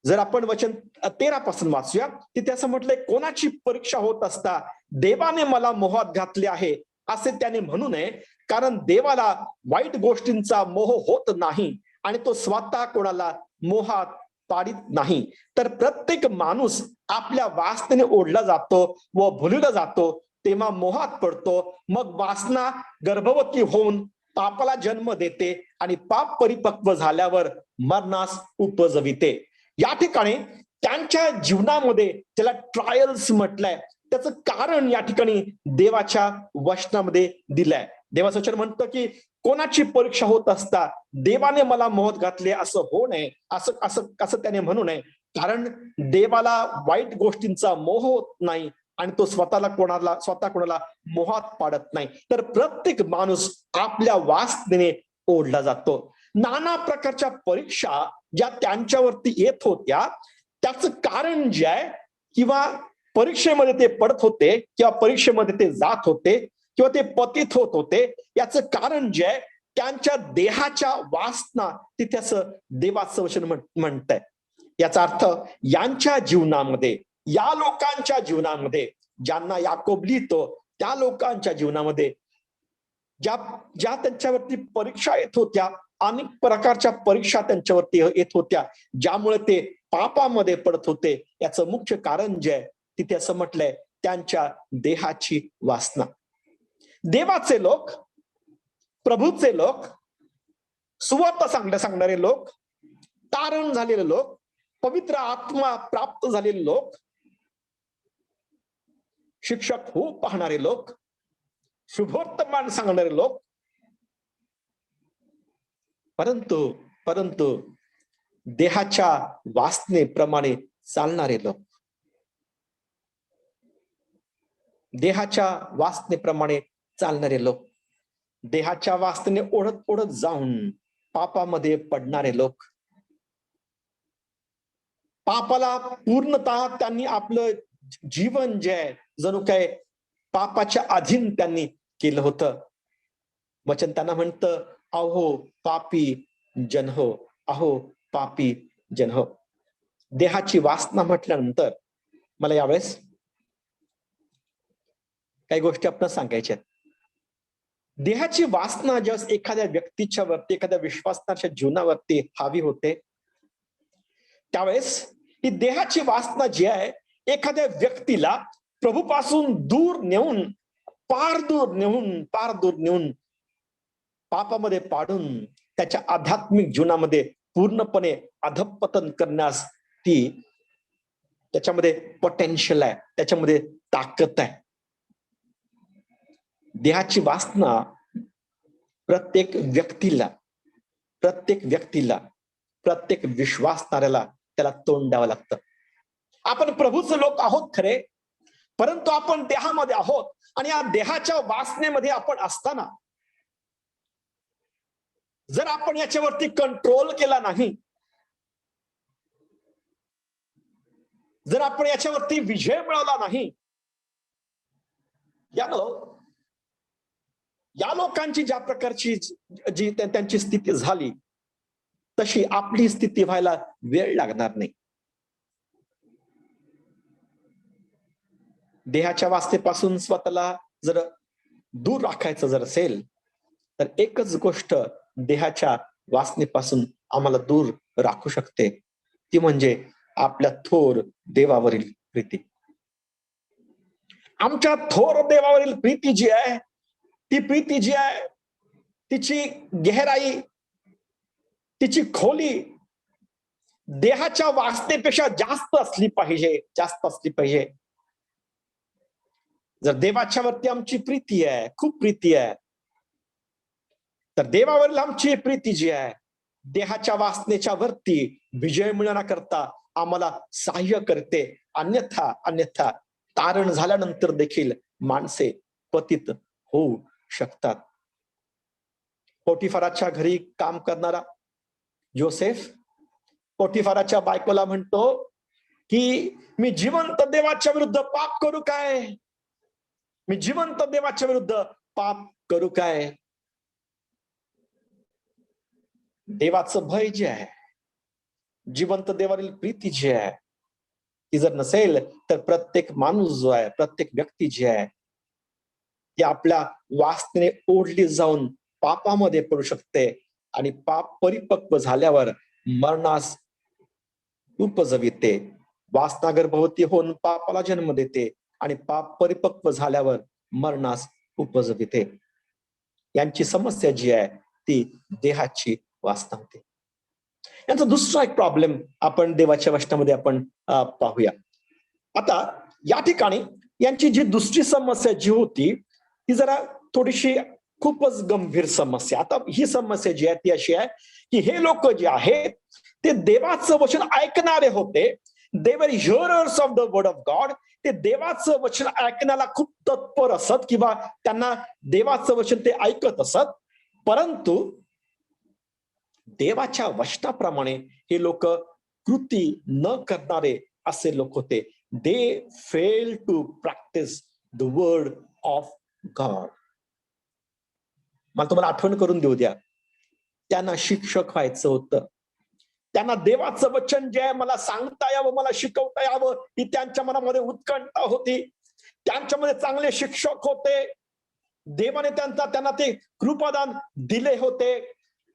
S1: जर आपण वचन 13 पासून वाचूया, तिथे असं म्हटलंय, कोणाची परीक्षा होत असता देवाने मला मोहात घातले आहे असे त्याने म्हणू नये, कारण देवाला वाईट गोष्टींचा मोह होत नाही आणि तो स्वतः कोणाला मोहात पाडित नाही. तर प्रत्येक माणूस आपल्या वासनेने ओढला जातो व भुलला जातो, तेव्हा मोहात पडतो. मग वासना गर्भवती होऊन पापाला जन्म देते आणि पाप परिपक्व झाल्यावर मरणास उपजविते. या ठिकाणी त्यांच्या जीवनामध्ये त्याला ट्रायल्स म्हटलंय, त्याचं कारण या ठिकाणी देवाच्या वचनामध्ये दिलंय. देवाचं वचन म्हणतं की कोणाची परीक्षा होत असता देवाने मला मोहात घातले असं होऊ नये, असं त्याने म्हणू नये, कारण देवाला वाईट गोष्टींचा मोह होत नाही आणि तो स्वतः कोणाला मोहात पाडत नाही. तर प्रत्येक माणूस आपल्या वासनेने ओढला जातो. नाना प्रकारच्या परीक्षा ज्या त्यांच्यावरती येत होत्या, त्याचं कारण जे आहे किंवा परीक्षेमध्ये ते पडत होते किंवा परीक्षेमध्ये ते जात होते किंवा ते पतित होत होते, याचं कारण जे आहे त्यांच्या देहाच्या वासना तिथे असं देवाचं वचन म्हणतंय. याचा अर्थ यांच्या जीवनामध्ये, या लोकांच्या जीवनामध्ये, ज्यांना याकोब लिहितो त्या लोकांच्या जीवनामध्ये ज्या ज्या त्यांच्यावरती परीक्षा येत होत्या, अनेक प्रकारच्या परीक्षा त्यांच्यावरती येत होत्या, ज्यामुळे ते पापामध्ये पडत होते, याचं मुख्य कारण जे आहे तिथे असं म्हटलंय त्यांच्या देहाची वासना. देवाचे लोक, प्रभूचे लोक, सुवार्ता सांगणारे लोक, तारण झालेले लोक, पवित्र आत्मा प्राप्त झालेले लोक, शिक्षक होऊ पाहणारे लोक, शुभवर्तमान सांगणारे लोक, परंतु देहाच्या वासनेप्रमाणे चालणारे लोक, देहाच्या वासनेप्रमाणे चालणारे लोक, देहाच्या वासनेने ओढत जाऊन पापामध्ये पडणारे लोक, पापाला पूर्णतः त्यांनी आपलं जीवन जे आहे जणू काय पापाच्या अधीन त्यांनी केलं होतं. वचन त्यांना म्हणतं, अहो पापी जन हो, अहो पापी जन हो. देहाची वासना म्हटल्यानंतर मला यावेळेस काही गोष्टी आपण सांगायच्या. देहाची वासना जेव्हा एखाद्या व्यक्तीच्या वरती, एखाद्या विश्वासनाच्या जीवनावरती हावी होते, त्यावेळेस ही देहाची वासना जी आहे एखाद्या व्यक्तीला प्रभूपासून दूर नेऊन, पार दूर नेऊन पापामध्ये पाडून त्याच्या आध्यात्मिक जीवनामध्ये पूर्णपणे अधःपतन करण्यास ती त्याच्यामध्ये पोटेन्शियल आहे, त्याच्यामध्ये ताकद आहे. देहाची वासना प्रत्येक व्यक्तीला, प्रत्येक विश्वासणाऱ्याला त्याला तोंड द्यावं लागतं. आपण प्रभूचे लोक आहोत खरे, परंतु आपण देहामध्ये आहोत आणि या देहाच्या वासनेमध्ये आपण असताना जर आपण याच्यावरती कंट्रोल केला नाही, जर आपण याच्यावरती विजय मिळवला नाही, या लोकांची ज्या प्रकारची जी त्यांची स्थिती झाली तशी आपली स्थिती व्हायला वेळ लागणार नाही. देहाच्या वासनेपासून स्वतःला जर दूर राखायचं जर असेल तर एकच गोष्ट देहाच्या वासनेपासून आम्हाला दूर राखू शकते, ती म्हणजे आपल्या थोर देवावरील प्रीती. आमच्या थोर देवावरील प्रीती जी आहे, ती प्रीती जी आहे तिची गहराई, तिची खोली देहाच्या वासनेपेक्षा जास्त असली पाहिजे. जर देवाच्या वरती आमची प्रीती आहे, खूप प्रीती आहे, तर देवावरील आमची प्रीती जी आहे देहाच्या वासनेच्या वरती विजय मिळवण्याकरता आम्हाला सहाय्य करते. अन्यथा तारण झाल्यानंतर देखील माणसे पतित होऊ शकतात. पोटिफाराच्या घरी काम करणारा योसेफ पोटिफाराच्या बायकोला म्हणतो की मी जिवंत देवाच्या विरुद्ध पाप करू काय, मी जिवंत देवाच्या विरुद्ध पाप करू काय. देवाचं भय जे आहे, जिवंत देवावरील प्रीती जी आहे, ती जर नसेल तर प्रत्येक माणूस जो आहे, प्रत्येक व्यक्ती जी आहे ती आपल्या वासनेने ओढली जाऊन पापामध्ये पडू शकते आणि पाप परिपक्व झाल्यावर मरणास उपजविते. वासना गर्भवती होऊन पापाला जन्म देते आणि पाप परिपक्व झाल्यावर मरणास उपजविते. यांची समस्या जी आहे ती देहाची वासना होते. यांचा दुसरा एक प्रॉब्लेम आपण देवाच्या वचनामध्ये आपण पाहूया. आता या ठिकाणी यांची जी दुसरी समस्या जी होती ती जरा थोडीशी खूपच गंभीर समस्या. आता ही समस्या जी आहे ती अशी आहे की हे लोक जे आहेत ते देवाचं वचन ऐकणारे होते. They were hearers of the word of God. ते देवाचं वचन ऐकण्याला खूप तत्पर असत किंवा त्यांना देवाचं वचन ते ऐकत असत, परंतु देवाच्या वचनाप्रमाणे हे लोक कृती न करणारे असे लोक होते. they fail to practice the word of God. मला तुम्हाला आठवण करून देऊ द्या, त्यांना शिक्षक व्हायचं होतं. त्यांना देवाचं वचन जे आहे मला सांगता यावं, मला शिकवता यावं, ही त्यांच्या मनामध्ये उत्कंठा होती. त्यांच्यामध्ये चांगले शिक्षक होते. देवाने त्यांना ते कृपादान दिले होते.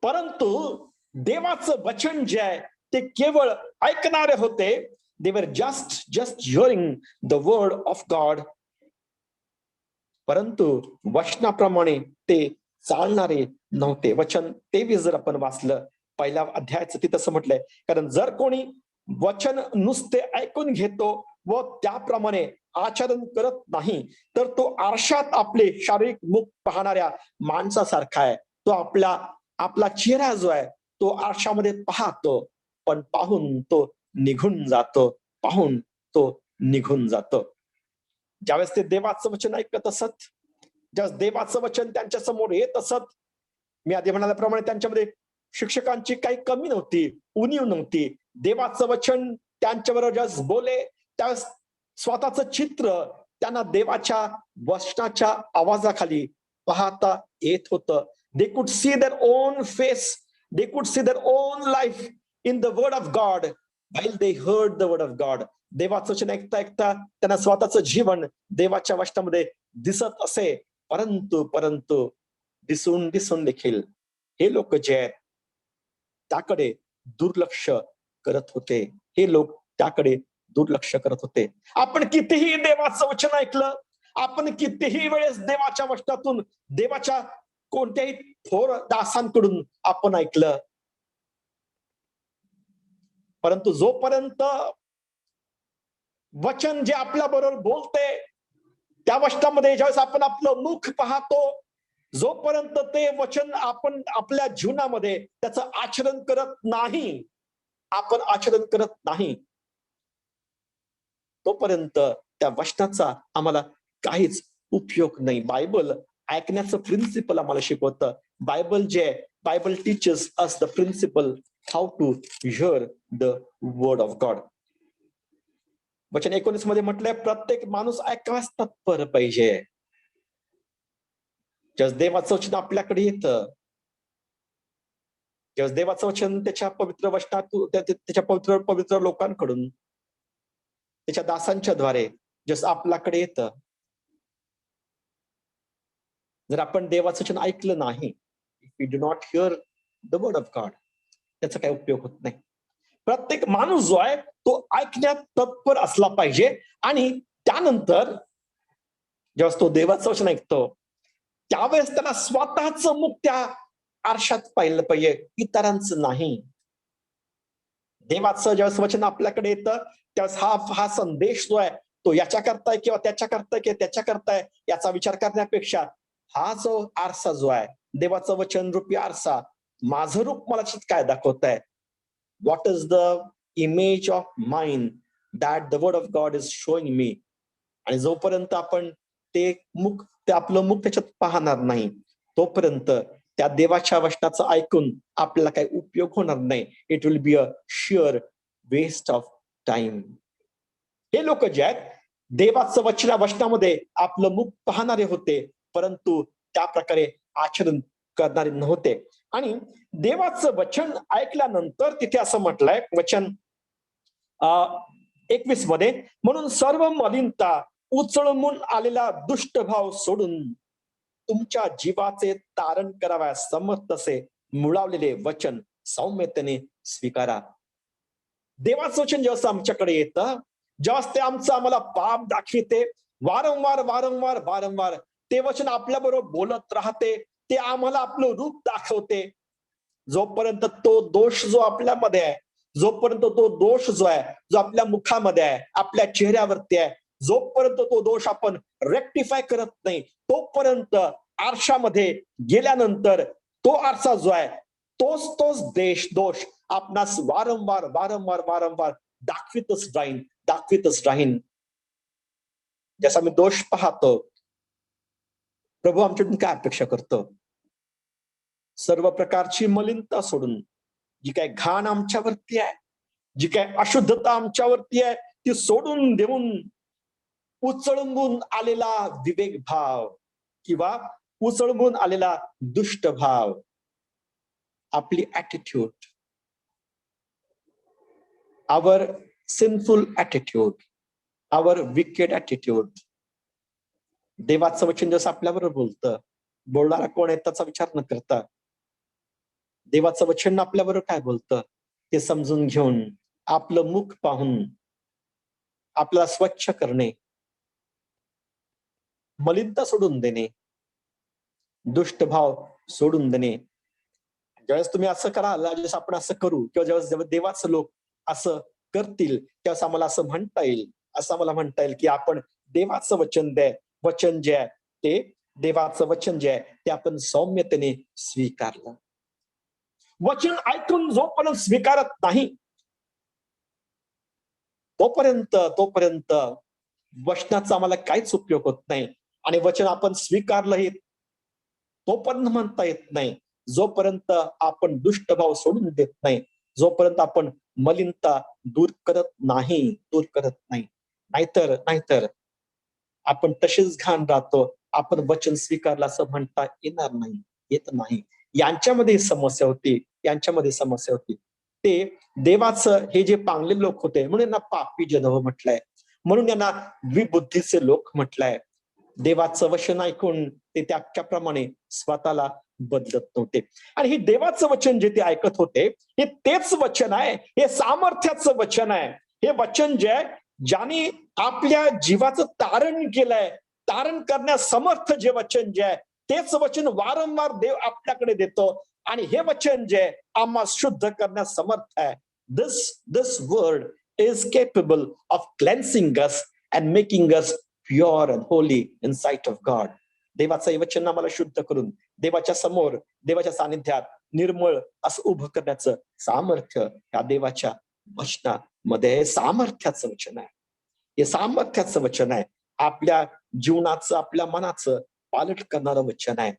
S1: परंतु देवाचं वचन जे आहे ते केवळ ऐकणारे होते. They were just hearing the word of God. परंतु वचनाप्रमाणे ते चालणारे नव्हते. वचन 23 जर आपण वाचलं पहिल्या अध्यायाचं, तिथं असं म्हटलंय, कारण जर कोणी वचन नुसते ऐकून घेतो व त्याप्रमाणे आचरण करत नाही तर तो आरशात आपले शारीरिक मुख पाहणाऱ्या माणसासारखा आहे. तो आपला चेहरा जो आहे तो आरशामध्ये पाहतो, पण पाहून तो निघून जातो. ज्यावेळेस ते देवाचं वचन ऐकत असत, ज्यावेळेस देवाचं वचन त्यांच्या समोर येत असत, मी आधी म्हणाल्याप्रमाणे त्यांच्यामध्ये शिक्षकांची काही कमी नव्हती, उणीव नव्हती. देवाचं वचन त्यांच्याबरोबर ज्यावेळेस बोले त्यावेळेस स्वतःचं चित्र त्यांना देवाच्या वचनाच्या आवाजाखाली पाहता येत होतं. They could see their own face, they could see their own life in the word of God while they heard the word of God. देवाचं वचन ऐकता त्यांना स्वतःचं जीवन देवाच्या वचनामध्ये दिसत असे. परंतु दिसून देखील हे लोक जे आहेत त्याकडे दुर्लक्ष करत होते. हे लोक त्याकडे दुर्लक्ष करत होते. आपण कितीही देवाचं वचन ऐकलं, आपण कितीही वेळेस देवाच्या वचनातून, देवाच्या कोणत्याही थोर दासांकडून आपण ऐकलं, परंतु जोपर्यंत वचन जे आपल्या बरोबर बोलते त्या वचनामध्ये ज्यावेळेस आपण आपलं मुख पाहतो, जोपर्यंत ते वचन आपण आपल्या जीवनामध्ये त्याचं आचरण करत नाही, तोपर्यंत त्या वचनाचा आम्हाला काहीच उपयोग नाही. बायबल ऐकण्याचं प्रिन्सिपल आम्हाला शिकवतं. Bible teachers us the principle how to hear the word of God. वचन 19 मध्ये म्हटलंय, प्रत्येक माणूस ऐकायला तत्पर पाहिजे. ज्यावेळेस देवाचं वचन आपल्याकडे येतं, ज्यावेळेस देवाचं वचन त्याच्या पवित्र वचनातून, त्याच्या पवित्र लोकांकडून, त्याच्या दासांच्या द्वारे जसं आपल्याकडे येतं, जर आपण देवाचं वचन ऐकलं नाही, if we do not hear the word of God, त्याचा काही उपयोग होत नाही. प्रत्येक माणूस जो आहे तो ऐकण्यात तत्पर असला पाहिजे. आणि त्यानंतर जेव्हा तो देवाचं वचन ऐकतो त्यावेळेस त्याला स्वतःचं मुख त्या आरशात पाहिलं पाहिजे, इतरांचं नाही. देवाचं ज्यावेळेस वचन आपल्याकडे येतं त्यावेळेस हा संदेश जो आहे तो याच्या करताय किंवा त्याच्या करताय याचा विचार करण्यापेक्षा हा जो आरसा जो आहे, देवाचं वचन रूपी आरसा, माझं रूप मला काय दाखवत आहे, what is the image of mind that the word of God is showing me. आणि जोपर्यंत आपण ते आपलं मुख त्याच्यात पाहणार नाही, तोपर्यंत त्या देवाच्या वचनाचं ऐकून आपल्याला काही उपयोग होणार नाही. It will be a sure waste of time. हे लोक जे आहेत देवाचं वचनामध्ये आपलं मुख पाहणारे होते, परंतु त्या प्रकारे आचरण करणारे नव्हते. आणि देवाचं वचन ऐकल्यानंतर तिथे असं म्हटलंय वचन 21 मध्ये, म्हणून सर्व मलिनता उचलून आलेला दुष्ट भाव सोडून तुमच्या जीवाचे तारण करावयास समर्थ असे मुळावलेले वचन सौम्यतेने स्वीकारा. देवाचं वचन जेव्हा आमच्याकडे येतं, जेव्हा ते आम्हाला पाप दाखविते, वारंवार ते वचन आपल्या बरोबर बोलत राहते, ते आम्हाला आपलं रूप दाखवते. जोपर्यंत तो दोष जो आपल्यामध्ये आहे, जोपर्यंत तो दोष जो आहे जो आपल्या मुखामध्ये आहे, आपल्या चेहऱ्यावरती आहे, जोपर्यंत तो दोष आपण रेक्टिफाय करत नाही, तोपर्यंत आरशामध्ये गेल्यानंतर तो आरसा जो आहे तोच दोष आपणास वारंवार दाखवितच राहीन. जसा मी दोष पाहतो, प्रभू आमच्याकडून काय अपेक्षा करतो? सर्व प्रकारची मलिनता सोडून, जी काय घाण आमच्यावरती आहे, जी काय अशुद्धता आमच्यावरती आहे, ती सोडून देऊन उचळून आलेला विवेक भाव किंवा उचळून आलेला दुष्ट भाव, आपली ऍटिट्यूड, आवर सिनफुल ऍटिट्यूड, आवर विकेड ऍटिट्यूड. देवाचं वचन जसं आपल्याबरोबर बोलतं, बोलणारा कोण आहे त्याचा विचार न करता देवाचं वचन आपल्याबरोबर काय बोलतं ते समजून घेऊन, आपलं मुख पाहून आपल्याला स्वच्छ करणे, मलिनता सोडून देणे, दुष्ट भाव सोडून देणे. ज्यावेळेस तुम्ही असं कराल, ज्यावेळेस आपण असं करू किंवा ज्यावेळेस देवाचं लोक असं करतील, त्यावेळेस आम्हाला असं म्हणता येईल, असं आम्हाला म्हणता येईल की आपण देवाचं वचन जे आहे ते देवाचं वचन जे आहे ते आपण सौम्यतेने स्वीकारलं. वचन ऐकून जोपर्यंत स्वीकारत नाही तोपर्यंत वचनाचा आम्हाला काहीच उपयोग होत नाही. आणि वचन आपण स्वीकारलं हे तोपर्यंत म्हणता येत नाही जोपर्यंत आपण दुष्ट भाव सोडून देत नाही, जोपर्यंत आपण मलिनता दूर करत नाही. नाहीतर आपण तसेच घाण राहतो. आपण वचन स्वीकारलं असं म्हणता येत नाही. यांच्यामध्ये समस्या होती. ते देवाचं हे जे पांगले लोक होते म्हणून यांना पापी जन म्हटलंय, म्हणून यांना विबुद्धीचे लोक म्हटलंय. देवाचं वचन ऐकून ते त्याप्रमाणे स्वतःला बदलत नव्हते. आणि हे देवाचं वचन जे ते ऐकत होते, हे तेच वचन आहे, हे सामर्थ्याचं वचन आहे. हे वचन जे आहे ज्याने आपल्या जीवाचं तारण केलंय, तारण करण्यास समर्थ जे वचन जे आहे तेच वचन वारंवार देव आपल्याकडे देतो. आणि हे वचन जे आम्हा शुद्ध करण्यास समर्थ आहे. दिस word is capable of cleansing us and making us pure and holy in sight of God. देवाचं वचन आम्हाला शुद्ध करून देवाच्या समोर, देवाच्या सानिध्यात निर्मळ असं उभं करण्याचं सामर्थ्य या देवाच्या वचनामध्ये सामर्थ्याचं वचन आहे. हे सामर्थ्याचं वचन आहे. आपल्या जीवनाचं, आपल्या मनाचं पालट करणारं वचन आहे.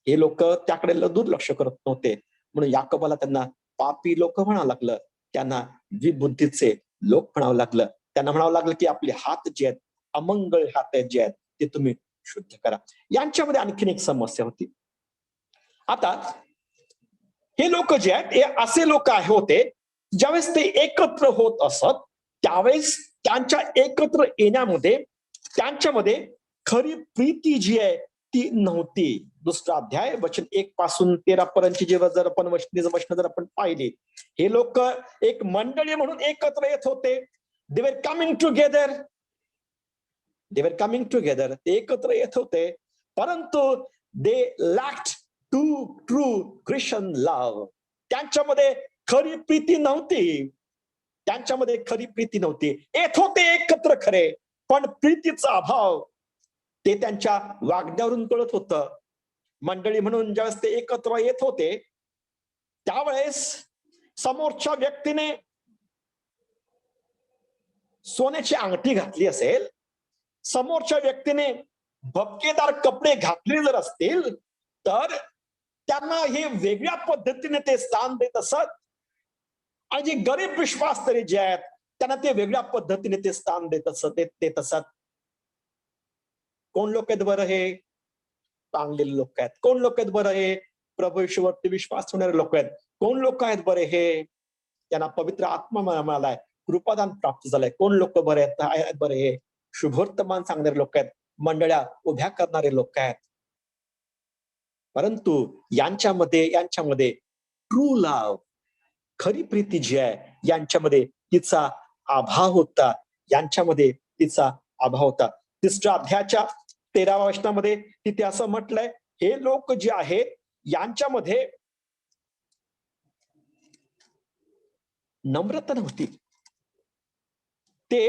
S1: हे लोक त्याकडे दुर्लक्ष करत नव्हते, म्हणून याकोबाला त्यांना पापी लोक म्हणावं लागलं, त्यांना विबुद्धीचे लोक म्हणावं लागलं. त्यांना म्हणावं लागलं की आपले हात जे आहेत, अमंगळ हात आहेत जे आहेत ते तुम्ही शुद्ध करा. यांच्यामध्ये आणखीन एक समस्या होती. आता हे लोक जे आहेत हे असे लोक होते, ज्यावेळेस ते एकत्र होत असत त्यावेळेस त्यांच्या एकत्र येण्यामध्ये त्यांच्यामध्ये खरी प्रीती जी आहे ती नव्हती. दुसरा अध्याय वचन 1 पासून 13 पर्यंतची जेव्हा जर आपण वचन जर आपण पाहिले, हे लोक एक मंडळी म्हणून एकत्र येत होते. दे वर कमिंग टुगेदर, ते एकत्र येत होते, परंतु दे लॅक्ड ट्रू ख्रिश्चन लव्ह. त्यांच्यामध्ये खरी प्रीती नव्हती. येत होते एकत्र खरे, पण प्रीतीचा अभाव ते त्यांच्या वागण्यावरून कळत होतं. मंडळी म्हणून ज्यावेळेस ते एकत्र येत होते त्यावेळेस समोरच्या व्यक्तीने सोन्याची अंगठी घातली असेल, समोरच्या व्यक्तीने भपकेदार कपडे घातले जर असतील, तर त्यांना हे वेगळ्या पद्धतीने ते स्थान देत असत. आणि जे गरीब विश्वासतरी जे आहेत त्यांना ते वेगळ्या पद्धतीने ते स्थान देत असत. कोण लोक आहेत बरं हे? चांगलेले लोक आहेत. कोण लोक आहेत बरं हे? प्रभू येशूवरती विश्वास ठेवणारे लोक आहेत. कोण लोक आहेत बरे हे? त्यांना पवित्र आत्मा मिळालाय, कृपादान प्राप्त झालंय. कोण लोक बरे आहेत बरे हे? शुभवर्तमान सांगणारे लोक आहेत, मंडळ्या उभ्या करणारे लोक आहेत. परंतु यांच्यामध्ये ट्रू लव्ह, खरी प्रीती जी आहे यांच्यामध्ये तिचा अभाव होता. तिसऱ्या अध्यायाच्या 13व्या वचनामध्ये तिथे असं म्हटलंय, हे लोक जे आहेत यांच्यामध्ये नम्रता नव्हती. ते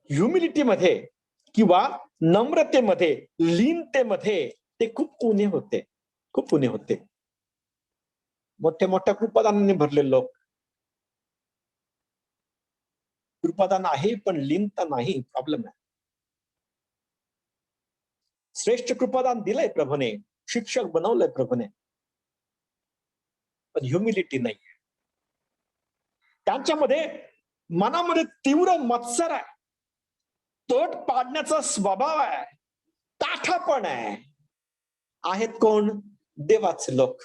S1: ह्युमिलिटीमध्ये किंवा नम्रतेमध्ये, लीनतेमध्ये ते खूप उणे होते. मोठ्या कृपादानाने भरलेले लोक. कृपादान आहे पण लीनता नाही, प्रॉब्लेम आहे. श्रेष्ठ कृपादान दिलंय प्रभूने, शिक्षक बनवलंय प्रभूने, पण ह्युमिलिटी नाही. त्यांच्यामध्ये मनामध्ये तीव्र मत्सर आहे, तोट पाडण्याचा स्वभाव आहे, ताठापण आहे. आहेत कोण? देवाचे लोक.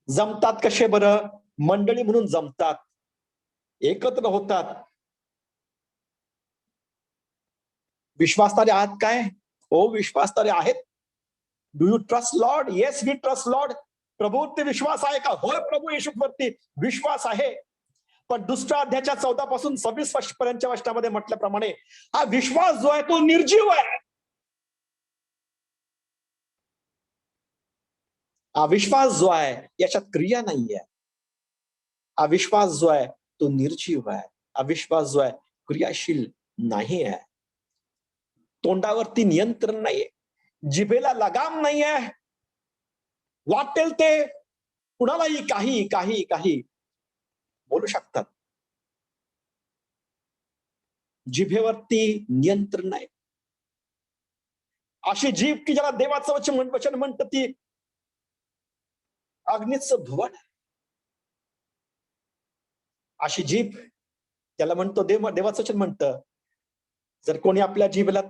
S1: जमतात कसे बरं? मंडळी म्हणून जमतात, एकत्र होतात. विश्वासणारे आहात काय? हो, विश्वासणारे आहेत. Do you trust Lord? Yes, we trust Lord. प्रभूवरती विश्वास आहे का? होय, प्रभू येशूवरती विश्वास आहे. पण दुसऱ्या अध्यायाच्या 14 पासून 26 पर्यंतच्या वचनामध्ये म्हटल्याप्रमाणे हा विश्वास जो आहे तो निर्जीव आहे. हा विश्वास जो आहे याच्यात क्रिया नाहीये. हा विश्वास जो आहे तो निर्जीव आहे. हा विश्वास जो आहे क्रियाशील नाही आहे. तोंडावरती नियंत्रण नाहीये, जिभेला लगाम नाहीये. वाटेल ते कुणालाही काही काही काही बोलू शकतात. जिभेवरती नियंत्रण नाही. अशी जीभ की ज्याला देवाचं वचन म्हणतं ती अग्नीचं भुवन आहे. अशी जीभ त्याला म्हणतो देवाचं वचन म्हणतं, जर कोणी आपल्या जीभेला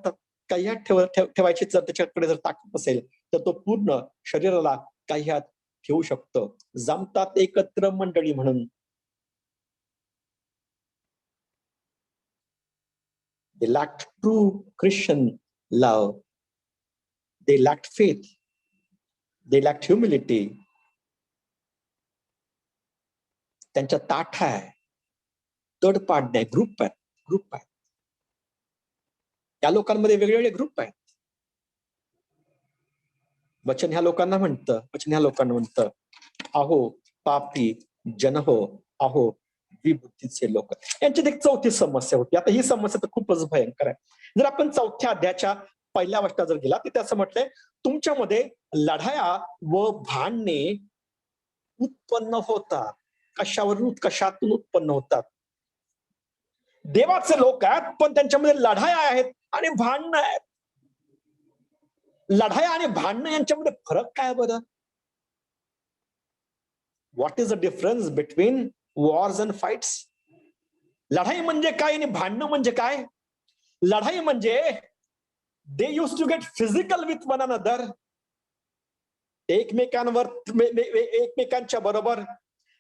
S1: काही हात ठेवायची जर त्याच्याकडे जर ताकद असेल तर तो पूर्ण शरीराला काही हात ठेवू शकतो. जमतात एकत्र मंडळी म्हणून. They lacked true Christian love. They lacked faith. They lacked humility. त्यांच्या ताठा आहे, तडपाड नाही. ग्रुप आहे. या लोकांमध्ये वेगवेगळे ग्रुप आहेत. वचन ह्या लोकांना म्हणतं, अहो पापी जन हो, अहो विबुद्धीचे लोक. यांची एक चौथी समस्या होती. आता ही समस्या तर खूपच भयंकर आहे. जर आपण 4थ्या अध्यायाच्या पहिल्या वचनात जर गेला तर असं म्हटलंय, तुमच्यामध्ये लढाया व भांडणे उत्पन्न होतात. कशातून उत्पन्न होतात? देवाचे लोक आहेत पण त्यांच्यामध्ये लढाया आहेत आणि भांडणं आहेत. लढाया आणि भांडणं यांच्यामध्ये फरक काय बरं? What is the difference between wars and fights? लढाई म्हणजे काय आणि भांडणं म्हणजे काय? लढाई म्हणजे they use to get physical with one another. एकमेकांच्या बरोबर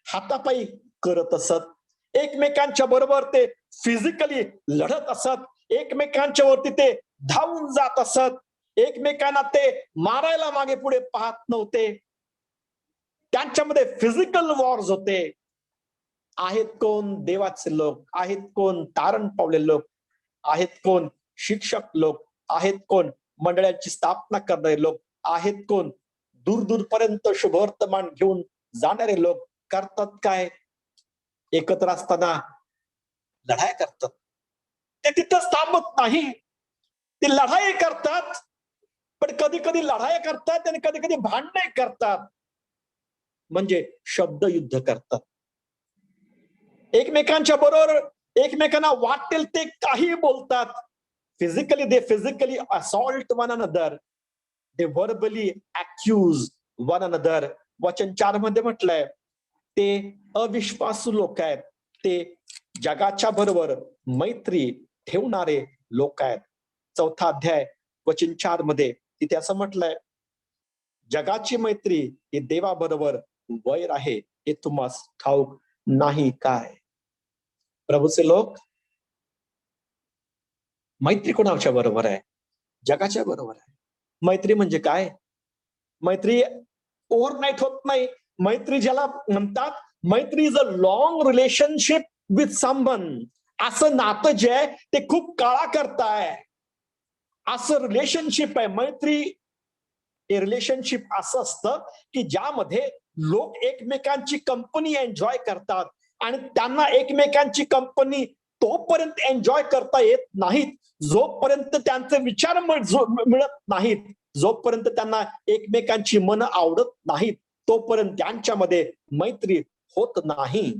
S1: हातापायी करत असत, एकमेकांच्या बरोबर ते फिजिकली लढत असत, एकमेकांच्या वरती ते धावून जात असत, एकमेकांना ते मारायला मागे पुढे पाहत नव्हते. त्यांच्यामध्ये फिजिकल वॉर्स होते. आहेत कोण? देवाचे लोक. आहेत कोण? तारण पावलेले लोक. आहेत कोण? शिक्षक लोक. आहेत कोण? मंडळाची स्थापना करणारे लोक. आहेत कोण? दूरपर्यंत शुभवर्तमान घेऊन जाणारे लोक. करतात काय? एकत्र असताना लढाई करतात. ते तिथंच थांबत नाही, ते लढाई करतात. पण कधी कधी लढाई करतात आणि कधी कधी भांडणे करतात, म्हणजे शब्द युद्ध करतात. एकमेकांच्या बरोबर एकमेकांना वाटेल ते काही बोलतात. Physically assault one another. They verbally accuse one another. वचन 4 मध्ये म्हटलंय ते अविश्वासू लोक आहेत. ते जगाच्या बरोबर मैत्री ठेवणारे लोक आहेत. 4था अध्याय वचन 4 मध्ये तिथे असं म्हटलंय, जगाची मैत्री ही देवाबरोबर वैर आहे, हे तुम्हास ठाऊक नाही काय? प्रभूचे लोक, मैत्री कोणाच्या बरोबर आहे? जगाच्या बरोबर आहे. मैत्री म्हणजे काय? मैत्री ओव्हरनाईट होत नाही. मैत्री ज्याला म्हणतात, मैत्री is a long relationship with someone. असं नातं जे आहे ते खूप काळाकरता आहे, असं रिलेशनशिप आहे. मैत्री हे रिलेशनशिप असं असतं की ज्यामध्ये लोक एकमेकांची कंपनी एन्जॉय करतात आणि त्यांना एकमेकांची कंपनी तोपर्यंत एन्जॉय करता येत नाहीत जोपर्यंत त्यांचे विचार मिळत नाहीत, जोपर्यंत त्यांना एकमेकांची मन आवडत नाहीत, तोपर्यंत त्यांच्यामध्ये मैत्री होत नाही.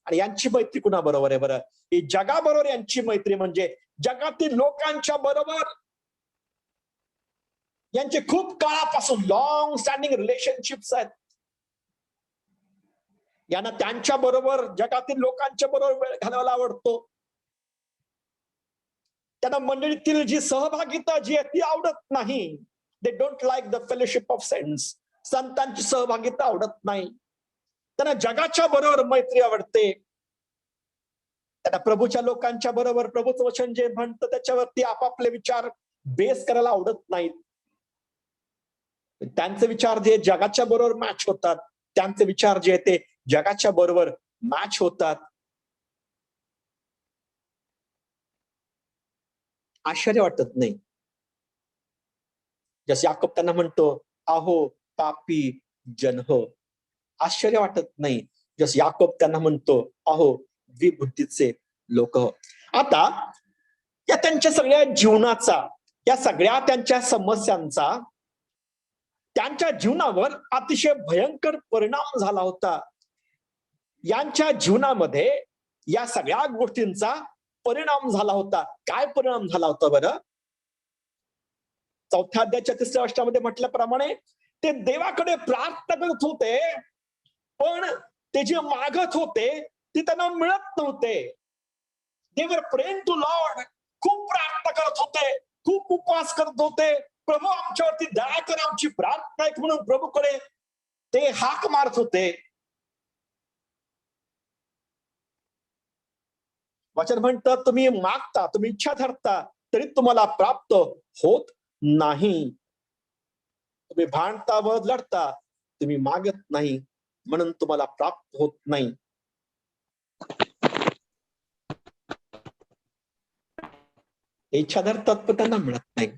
S1: आणि यांची मैत्री कुणाबरोबर आहे बरं? ही जगाबरोबर यांची मैत्री, म्हणजे जगातील लोकांच्या बरोबर यांचे खूप काळापासून लॉंग स्टँडिंग रिलेशनशिप्स आहेत. यांना त्यांच्या बरोबर, जगातील लोकांच्या बरोबर वेळ घालवायला आवडतो. त्यांना मंडळीतील जी सहभागिता जी आहे ती आवडत नाही. They don't like the fellowship of cents. संतांची सहभागिता आवडत नाही. त्यांना जगाच्या बरोबर मैत्री आवडते. त्यांना प्रभूच्या लोकांच्या बरोबर प्रभूचं वचन जे म्हणतं त्याच्यावरती आपापले विचार बेस करायला आवडत नाहीत. त्यांचे विचार जे जगाच्या बरोबर मॅच होतात, त्यांचे विचार जे ते जगाच्या बरोबर मॅच होतात. आश्चर्य वाटत नाही. जसे याकोब त्यांना म्हणतो, अहो पापी जन हो. आश्चर्य वाटत नाही. जसे याकोब त्यांना म्हणतो, अहो विबुद्धीचे लोक हो. आता या त्यांच्या सगळ्या जीवनाचा, या सगळ्या त्यांच्या समस्यांचा त्यांच्या जीवनावर अतिशय भयंकर परिणाम झाला होता. यांच्या जीवनामध्ये या सगळ्या गोष्टींचा परिणाम झाला होता. काय परिणाम झाला होता बरं? 4थ्या अध्यायाच्या 3ऱ्या वचनामध्ये म्हटल्याप्रमाणे ते देवाकडे प्रार्थना करत होते, पण ते जे मागत होते ते त्यांना मिळत नव्हते. दे वर प्रेइंग टू लॉर्ड. खूप प्रार्थना करत होते, खूप उपवास करत होते. प्रभू आमच्यावरती दया कर, आमची प्रार्थना ऐक म्हणून प्रभूकडे ते हाक मारत होते. वचन म्हणतं, तुम्ही मागता, तुम्ही इच्छा धरता, तरी तुम्हाला प्राप्त होत नाही. तुम्ही भांडता व लढता, तुम्ही मागत नाही म्हणून तुम्हाला प्राप्त होत नाही. इच्छा धरतात पण त्यांना मिळत नाही.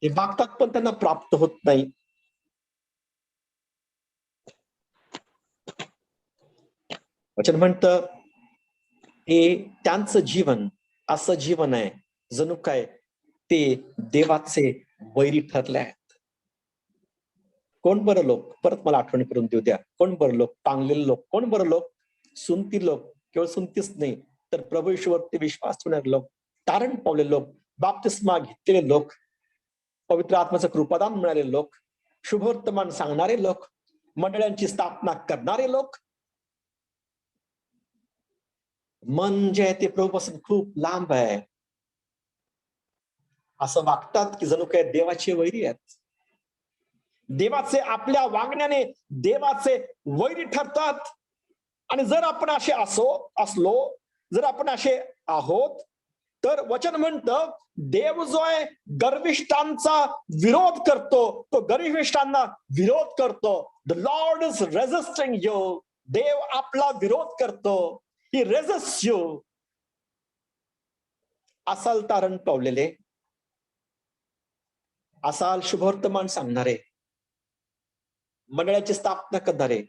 S1: ते मागतात पण त्यांना प्राप्त होत नाही. वचन म्हणतं, हे त्यांचं जीवन असं जीवन आहे जणू काय ते देवाचे वैरी ठरले आहेत. कोण बरं लोक? परत मला आठवणी करून देऊ द्या. कोण बरं लोक? टांगलेले लोक. कोण बरं लोक? सुनती लोक. केवळ सुनतीच नाही तर प्रभू येशूवरती विश्वास ठेवणारे लोक, तारण पावलेले लोक, बाप्तिस्मा घेतलेले लोक, पवित्र आत्म्याचं कृपादान मिळालेले लोक, शुभवर्तमान सांगणारे लोक, मंडळांची स्थापना करणारे लोक. मन जे आहे ते प्रभूपासून खूप लांब आहे. असं वागतात की जणू काय देवाचे वैरी आहेत. देवाचे आपल्या वागण्याने देवाचे वैरी ठरतात. आणि जर आपण असे असलो, जर आपण असे आहोत, तर वचन म्हणतं, देव जो आहे गर्विष्ठांचा विरोध करतो. तो गर्विष्ठांना विरोध करतो. The Lord is resisting you. देव आपला विरोध करतो. He resist you. असाल तारण पावलेले, असाल शुभवर्तमान सांगणारे, मंडळाची स्थापना करणारे.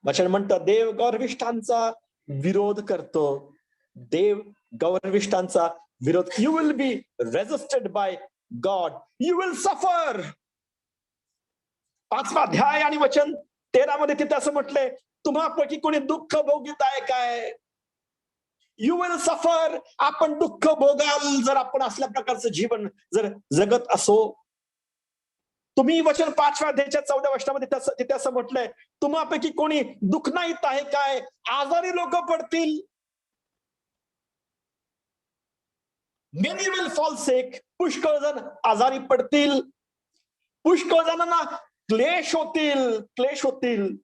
S1: वचन म्हणतं, देव गर्विष्ठांचा विरोध करतो. देव गर्विष्ठांचा विरोध. You will be resisted by God. You will suffer. 5वा अध्याय आणि वचन 13 मध्ये तिथे असं म्हटलंय, तुम्हापैकी कोणी दुःख भोगीत आहे काय? यू विल सफर. आपण दुःख भोगाल जर आपण असल्या प्रकारचं जीवन जर जगत असो. तुम्ही वचन 5व्या अध्यायाच्या 14व्या वचनामध्ये तिथे असं म्हटलंय, तुम्हापैकी कोणी दुःखनाईत आहे काय? आजारी लोक पडतील. Many will fall sick. पुष्कळ जण आजारी पडतील. पुष्कळ जणांना क्लेश होतील. क्लेश होतील.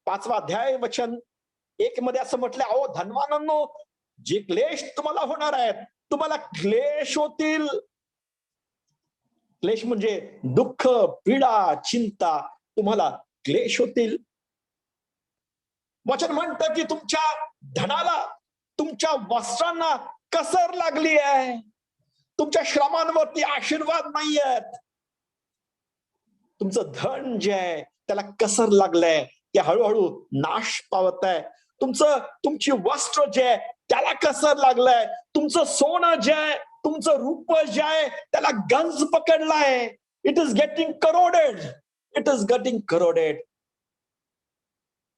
S1: 5वा अध्याय वचन 1 मध्ये असं म्हटलंय, अहो धनवानांनो, जे क्लेश तुम्हाला होणार आहेत, तुम्हाला क्लेश होतील. क्लेश म्हणजे दुःख, पीडा, चिंता. तुम्हाला क्लेश होतील. वचन म्हणतं की तुमच्या धनाला, तुमच्या वस्त्रांना कसर लागली आहे. तुमच्या श्रमांवरती आशीर्वाद नाही आहेत. तुमचं धन जे आहे त्याला कसर लागलंय, ते हळूहळू नाश पावत आहे. तुमची वस्त्र जे आहे त्याला कसर लागलंय. तुमचं सोनं जे आहे, तुमचं रूप जे आहे त्याला गंज पकडलाय. It is getting corroded. It is getting corroded.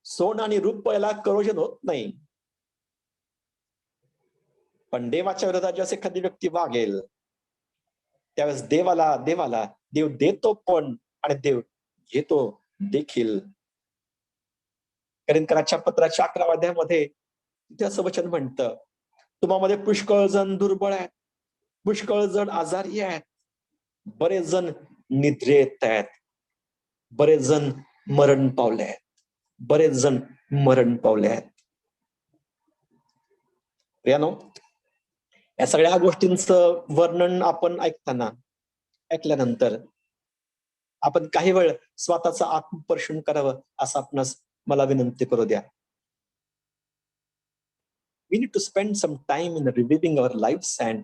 S1: सोनं आणि रूप याला करोजन होत नाही. पण देवाच्या विरोधात जेव्हा एखादी व्यक्ती वागेल त्यावेळेस देव देतो पण आणि देव घेतो देखील. करिंदकराच्या पत्राच्या 11व्या अध्यायामध्ये तिथे असं वचन म्हणतं, तुम्हामध्ये पुष्कळ जण दुर्बळ आहेत, पुष्कळ जण आजारी आहेत, बरेच जण निद्रेत आहेत, बरेच जण मरण पावले आहेत, बरेच जण मरण पावले आहेत. प्रियानो, या सगळ्या गोष्टींचं वर्णन आपण ऐकल्यानंतर आपण काही वेळ स्वतःचं आत्मपरीक्षण करावं असं आपणास मला विनंती करू द्या. We need to spend some time in reviewing our lives and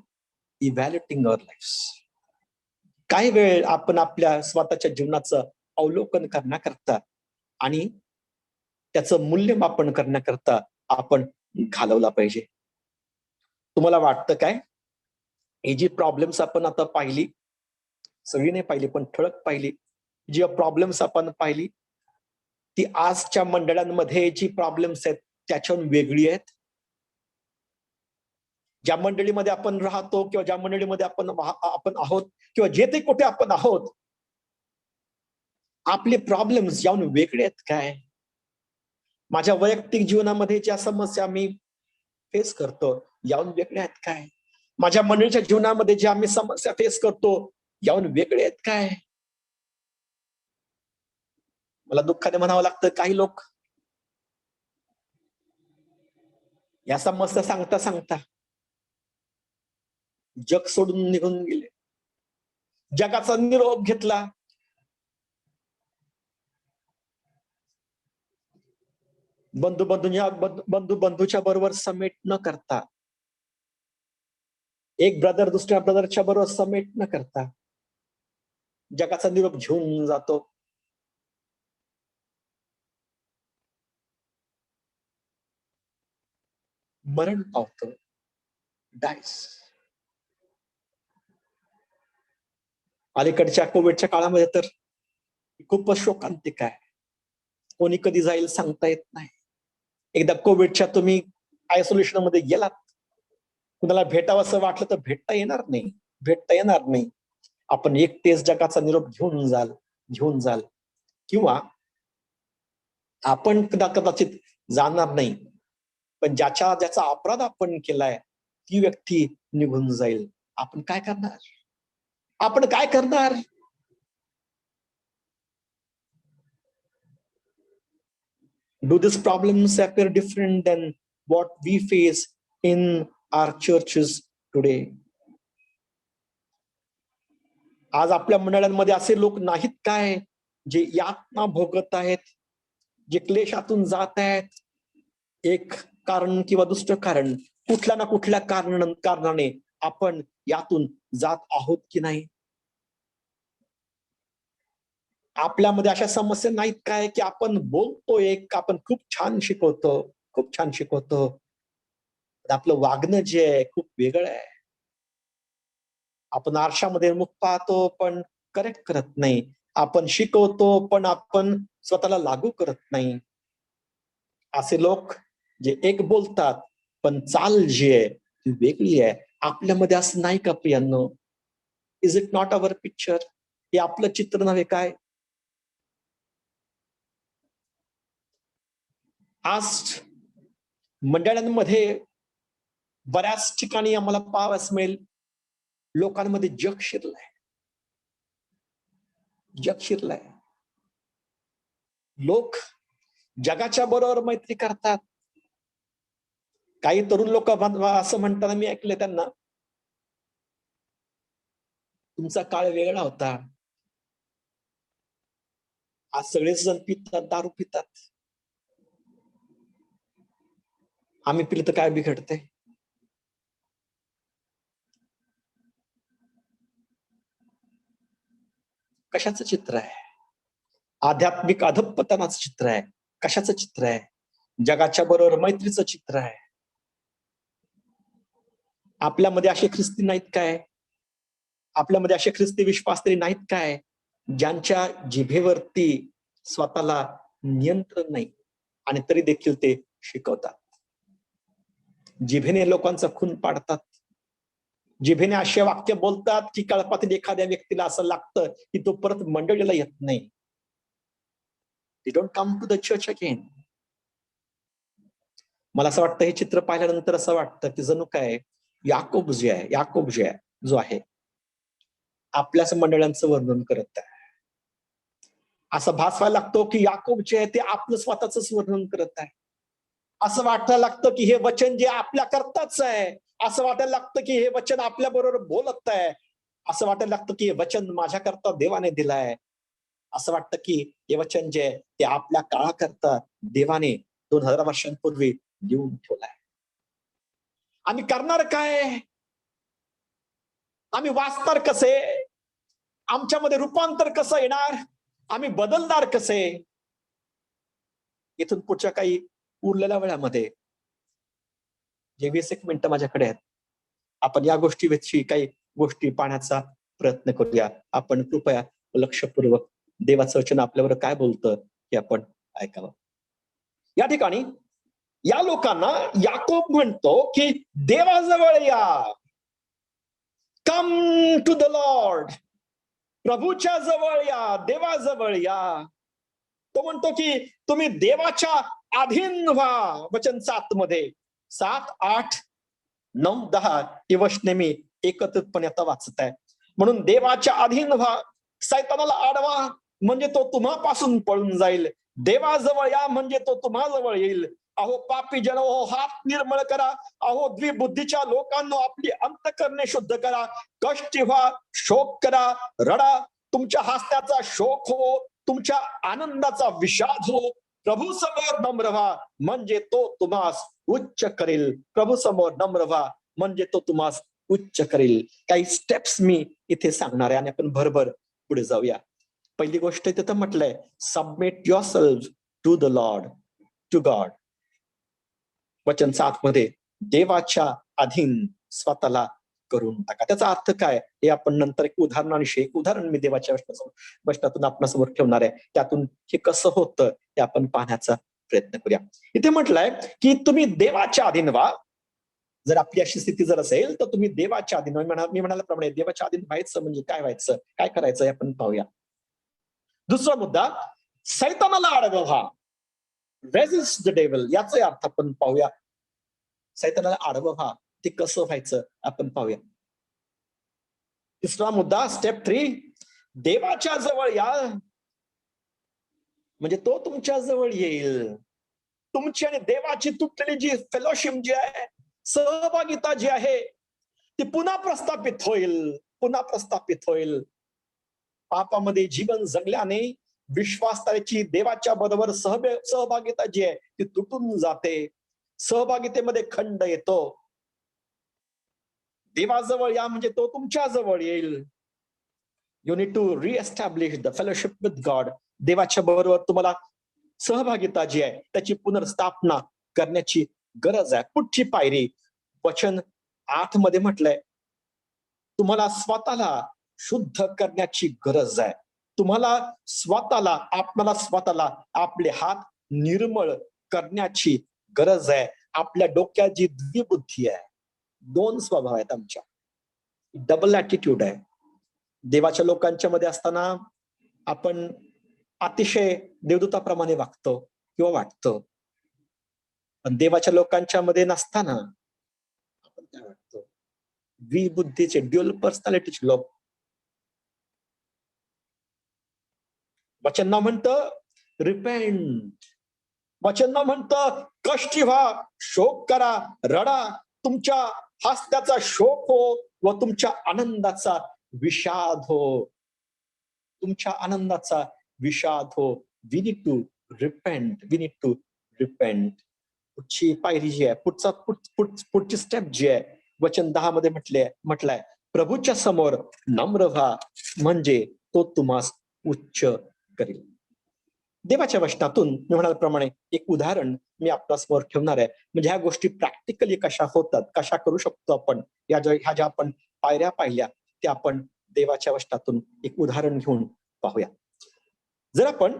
S1: evaluating our lives. काही वेळ आपण आपल्या स्वतःच्या जीवनाचं अवलोकन करण्याकरता आणि त्याचं मूल्यमापन करण्याकरता आपण घालवला पाहिजे. तुम्हाला वाटतं काय, ही जी प्रॉब्लेम्स आपण आता पाहिली, सगळी नाही पाहिली पण ठळक पाहिली, जी प्रॉब्लेम्स आपण पाहिली ती आजच्या मंडळांमध्ये जी प्रॉब्लेम्स आहेत त्याच्याहून वेगळी आहेत? ज्या मंडळीमध्ये आपण राहतो किंवा ज्या मंडळीमध्ये आपण आहोत किंवा जे ते कुठे आपण आहोत, आपले प्रॉब्लेम्स याहून वेगळे आहेत काय? माझ्या वैयक्तिक जीवनामध्ये ज्या समस्या मी फेस करतो याहून वेगळ्या आहेत काय? माझ्या मंडळीच्या जीवनामध्ये ज्या आम्ही समस्या फेस करतो याहून वेगळे आहेत काय? मला दुःखाने म्हणावं लागतं, काही लोक या समस्या सांगता सांगता जग सोडून निघून गेले, जगाचा निरोप घेतला, बंधूच्या बरोबर समेट न करता, एक ब्रदर दुसऱ्या ब्रदरच्या बरोबर समेट न करता जगाचा निरोप घेऊन जातो. मरण पावतो, डायस. अलीकडच्या कोविडच्या काळामध्ये तर खूपच शोकांतिक आहे. कोणी कधी जाईल सांगता येत नाही. एकदा कोविडच्या तुम्ही आयसोलेशन मध्ये गेलात, कुणाला भेटावं असं वाटलं तर भेटता येणार नाही. आपण एकटेच जगाचा निरोप घेऊन जाल किंवा आपण कदाचित जाणार नाही, पण ज्याचा अपराध आपण केलाय ती व्यक्ती निघून जाईल. आपण काय करणार? Do these problems appear different than what we face in our churches today? आज आपल्या मंडळांमध्ये असे लोक नाहीत काय जे यातना भोगत आहेत, जे क्लेशातून जात आहेत? एक कारण किंवा दुसरं कारण, कुठल्या ना कुठल्या कारणाने आपण यातून जात आहोत की नाही? आपल्यामध्ये अशा समस्या नाहीत काय की आपण बोलतो आपण खूप छान शिकवतो, आपलं वागणं जे आहे खूप वेगळं आहे. आपण आरशामध्ये मुख पाहतो पण करेक्ट करत नाही, आपण शिकवतो पण आपण स्वतःला लागू करत नाही. असे लोक जे एक बोलतात पण चाल जी आहे ती वेगळी आहे. आपल्यामध्ये असं नाही का प्रियांनो? Is it not our picture? हे आपलं चित्र नव्हे काय? आज मंडळांमध्ये बऱ्याच ठिकाणी आम्हाला पाहावयास मिळेल, लोकांमध्ये जग शिरलाय. लोक जगाच्या बरोबर मैत्री करतात. काही तरुण लोक असं म्हणताना मी ऐकले त्यांना, तुमचा काळ वेगळा होता, आज सगळेच जण दारू पितात, आम्ही पिलं तर काय बिघडते? कशाचं चित्र आहे? आध्यात्मिक अधपतनाचं चित्र आहे? कशाचं चित्र आहे? जगाच्या बरोबर मैत्रीचं चित्र आहे? आपल्यामध्ये असे ख्रिस्ती नाहीत काय? आपल्यामध्ये असे ख्रिस्ती विश्वासतरी नाहीत काय ज्यांच्या जिभेवरती स्वतःला नियंत्रण नाही आणि तरी देखील ते शिकवतात, जिभेने लोकांचा खून पाडतात, जिभेने असे वाक्य बोलतात की कळपातील एखाद्या व्यक्तीला असं लागतं की तो परत मंडळीला येत नाही. They don't come to the church again. मला असं वाटतं हे चित्र पाहिल्यानंतर असं वाटतं की जणू काय याकोब जे आहे जो आहे आपल्याच मंडळांचं वर्णन करत आहे. असं भासवायला लागतो की याकोब जे आहे ते आपलं स्वतःच वर्णन करत आहे. असं वाटायला लागतं की हे वचन जे आपल्या करताच आहे. असं वाटायला लागतं की हे वचन आपल्या बरोबर बोलत आहे. असं वाटायला लागतं की हे वचन माझ्याकरता देवाने दिलंय. असं वाटतं की हे वचन जे आहे ते आपल्या काळाकरता देवाने 2000 वर्षांपूर्वी लिहून ठेवलंय. आम्ही करणार काय? आम्ही वाचणार कसे? आमच्यामध्ये रूपांतर कसं येणार? आम्ही बदलणार कसे? इथून पुढच्या काही उरलेल्या वेळामध्ये जे 20 मिनिटं माझ्याकडे आहेत, आपण या गोष्टीविषयी काही गोष्टी पाहण्याचा प्रयत्न करूया. आपण कृपया लक्षपूर्वक देवाचं वचन आपल्यावर काय बोलतं हे आपण ऐकावं. या ठिकाणी या लोकांना याकोब म्हणतो की देवाजवळ या. Come to the Lord. प्रभूच्या जवळ या, देवाजवळ या. तो म्हणतो की तुम्ही देवाच्या अधीन व्हा. वचन 7 मध्ये 7, 8, 9, 10 ही वचने मी एकत्रितपणे आता वाचत आहे. म्हणून देवाच्या अधीन व्हा, सैतानाला आडवा म्हणजे तो तुम्हापासून पळून जाईल. देवाजवळ या म्हणजे तो तुम्हाजवळ येईल. अहो पापी जन, हो हात निर्मळ करा. अहो द्विबुद्धीच्या लोकांनो आपली अंतकरणे शुद्ध करा. कष्टी व्हा, शोक करा, रडा. तुमच्या हास्याचा शोक हो, तुमच्या आनंदाचा विषाद हो. प्रभू समोर नम्र व्हा म्हणजे तो तुम्हास उच्च करेल. प्रभू समोर नम्र व्हा म्हणजे तो तुम्हास उच्च करेल. काही स्टेप्स मी इथे सांगणार आहे आणि आपण भरभर पुढे जाऊया. पहिली गोष्ट तिथं म्हटलंय, submit yourself to the Lord, to God. वचन 7 मध्ये देवाच्या अधीन स्वतःला करून टाका. त्याचा अर्थ काय हे आपण नंतर एक उदाहरण मी देवाच्या वचनातून आपल्यासमोर ठेवणार आहे. त्यातून हे कसं होतं हे आपण पाहण्याचा प्रयत्न करूया. इथे म्हटलंय की तुम्ही देवाच्या अधीन व्हा. जर आपली अशी स्थिती जर असेल तर तुम्ही देवाच्या अधीन. मी म्हणाल्याप्रमाणे देवाच्या अधीन व्हायचं म्हणजे काय व्हायचं, काय करायचं हे आपण पाहूया. दुसरा मुद्दा, सैतानाला आडवं व्हा. रेझिस्ट द डेव्हिल याचा अर्थ आपण पाहूया. सैतानाला आडवं व्हा, ते कसं व्हायचं आपण पाहूया. तिसरा मुद्दा, स्टेप 3, देवाच्या जवळ या म्हणजे तो तुमच्या जवळ येईल. तुमची आणि देवाची तुटलेली जी फेलोशिप जी आहे, सहभागिता जी आहे ती पुन्हा प्रस्थापित होईल. पुन्हा प्रस्थापित होईल. पापामध्ये जीवन जगल्याने विश्वासाची देवाच्या बरोबर सहभागिता जी आहे ती तुटून जाते. सहभागितेमध्ये खंड येतो. देवाजवळ या म्हणजे तो तुमच्या जवळ येईल. You need to reestablish the fellowship with God. देवाच्या बरोबर तुम्हाला सहभागिता जी आहे त्याची पुनर्स्थापना करण्याची गरज आहे. पुढची पायरी वचन 8 मध्ये म्हटलंय, तुम्हाला स्वतःला शुद्ध करण्याची गरज आहे. आपल्याला स्वतःला आपले हात निर्मळ करण्याची गरज आहे. आपल्या डोक्यात जी द्विबुद्धी आहे, 2 स्वभाव आहेत आमच्या, डबल ऍटिट्यूड आहे. देवाच्या लोकांच्या मध्ये असताना आपण अतिशय देवदूताप्रमाणे वागतो किंवा वाटतो. पण देवाच्या लोकांच्या मध्ये नसताना आपण काय वाटतो, द्विबुद्धीचे, ड्युअल पर्सनॅलिटीचे लोक. वचन म्हणतं रिपेंट. वचन म्हणतं कष्टी व्हा, शोक करा, रडा. तुमच्या हास्याचा शोक हो व तुमच्या आनंदाचा विषाद हो. तुमच्या आनंदाचा विषाद हो. We need to repent. We need to repent. पुढची पायरी जी आहे, पुढची स्टेप जी आहे, वचन 10 मध्ये म्हटलंय, प्रभूच्या समोर नम्र व्हा म्हणजे तो तुम्हास उच्च करेल. देवाच्या वचनातून मी म्हणाल्याप्रमाणे एक उदाहरण मी आपल्यासमोर ठेवणार आहे. म्हणजे ह्या गोष्टी प्रॅक्टिकली कशा होतात, कशा करू शकतो आपण, ह्या ज्या आपण पायऱ्या पाहिल्या त्या आपण देवाच्या वचनातून एक उदाहरण घेऊन पाहूया. जर आपण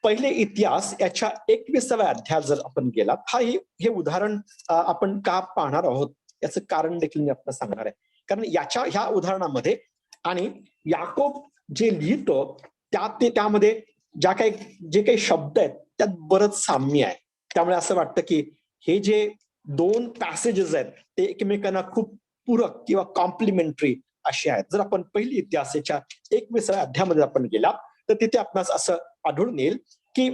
S1: पहिले इतिहास याच्या 21व्या अध्यायात जर आपण गेलात, हे उदाहरण आपण का पाहणार आहोत याचं कारण देखील मी आपल्याला सांगणार आहे. कारण ह्या उदाहरणामध्ये आणि याकोब जे लिहितो त्यामध्ये जे काही शब्द आहेत त्यात बरंच साम्य आहे. त्यामुळे असं वाटतं की हे जे दोन पॅसेजेस आहेत ते एकमेकांना खूप पूरक किंवा कॉम्प्लिमेंटरी असे आहेत. जर आपण पहिली इतिहासाच्या 21व्या अध्यायामध्ये आपण गेला तर तिथे आपणास असं आढळून येईल की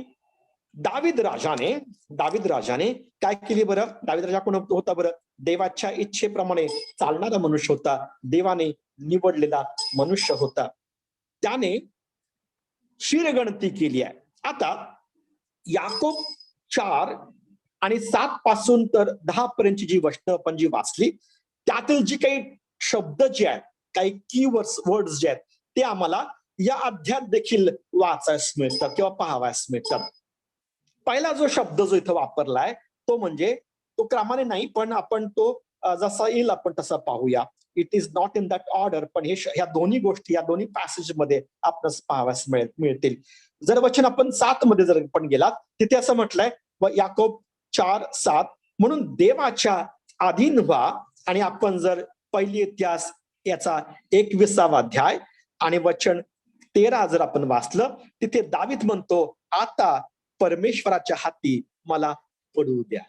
S1: दावीद राजाने काय केली बरं? दावीद राजा कोण होता बरं? देवाच्या इच्छेप्रमाणे चालणारा मनुष्य होता, देवाने निवडलेला मनुष्य होता. त्याने शिरगणती केली आहे. आता याकोब 4:7 पासून तर 10 पर्यंतची जी वचनं आपण जी वाचली त्यातील जी काही शब्द जे आहेत, काही की वर्ड्स जे आहेत ते आम्हाला या अध्यायात देखील वाचायला मिळतात किंवा पाहावयास मिळतात. पहिला जो शब्द जो इथं वापरलाय तो म्हणजे तो क्रमाने नाही, पण आपण तो जसा येईल आपण तसा पाहूया. It is not in that order, पण ह्या दोन्ही गोष्टी या दोन्ही पॅसेज मध्ये आपणास पाहाव्यास मिळतील. जर वचन आपण 7 मध्ये जर आपण गेलात तिथे असं म्हटलंय याकोब 4:7 म्हणून देवाच्या अधीन व्हा. आणि आपण जर पहिली इतिहास याचा 21वा अध्याय आणि वचन 13 जर आपण वाचलं तिथे दावीद म्हणतो आता परमेश्वराच्या हाती मला पडू द्या.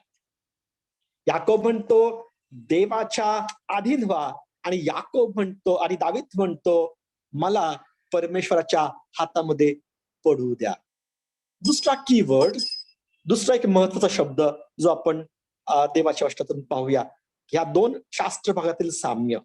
S1: याकोब म्हणतो देवाच्या अधीन व्हा आणि दावीद म्हणतो मला परमेश्वराच्या हातामध्ये पडू द्या. दुसरा एक महत्वाचा शब्द जो आपण देवाच्या वचनातून पाहूया, ह्या दोन शास्त्र भागातील साम्य.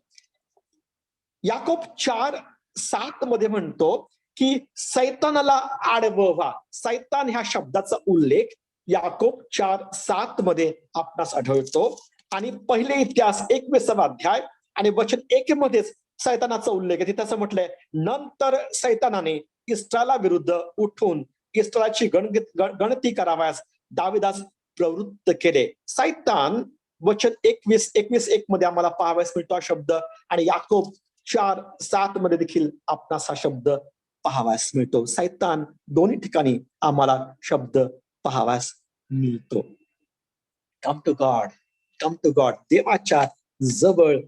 S1: याकोब 4:7 मध्ये म्हणतो की सैतानाला आडवं व्हा. सैतान ह्या शब्दाचा उल्लेख याकोब 4:7 मध्ये आपणास आढळतो. आणि पहिले इतिहास 21वा अध्याय आणि वचन 1 मध्येच सैतानाचा उल्लेख आहे. तिथे असं म्हटलंय नंतर सैतानाने इस्रायला विरुद्ध उठून इस्रायलची गणती करावयास दाविदास प्रवृत्त केले. सैतान वचन 21:1 मध्ये आम्हाला पाहावयास मिळतो हा शब्द आणि याकोब 4:7 मध्ये देखील आपणास हा शब्द पाहावयास मिळतो. सैतान दोन्ही ठिकाणी आम्हाला शब्द पाहावयास मिळतो. कम टू गॉड, देवाच्या जवळ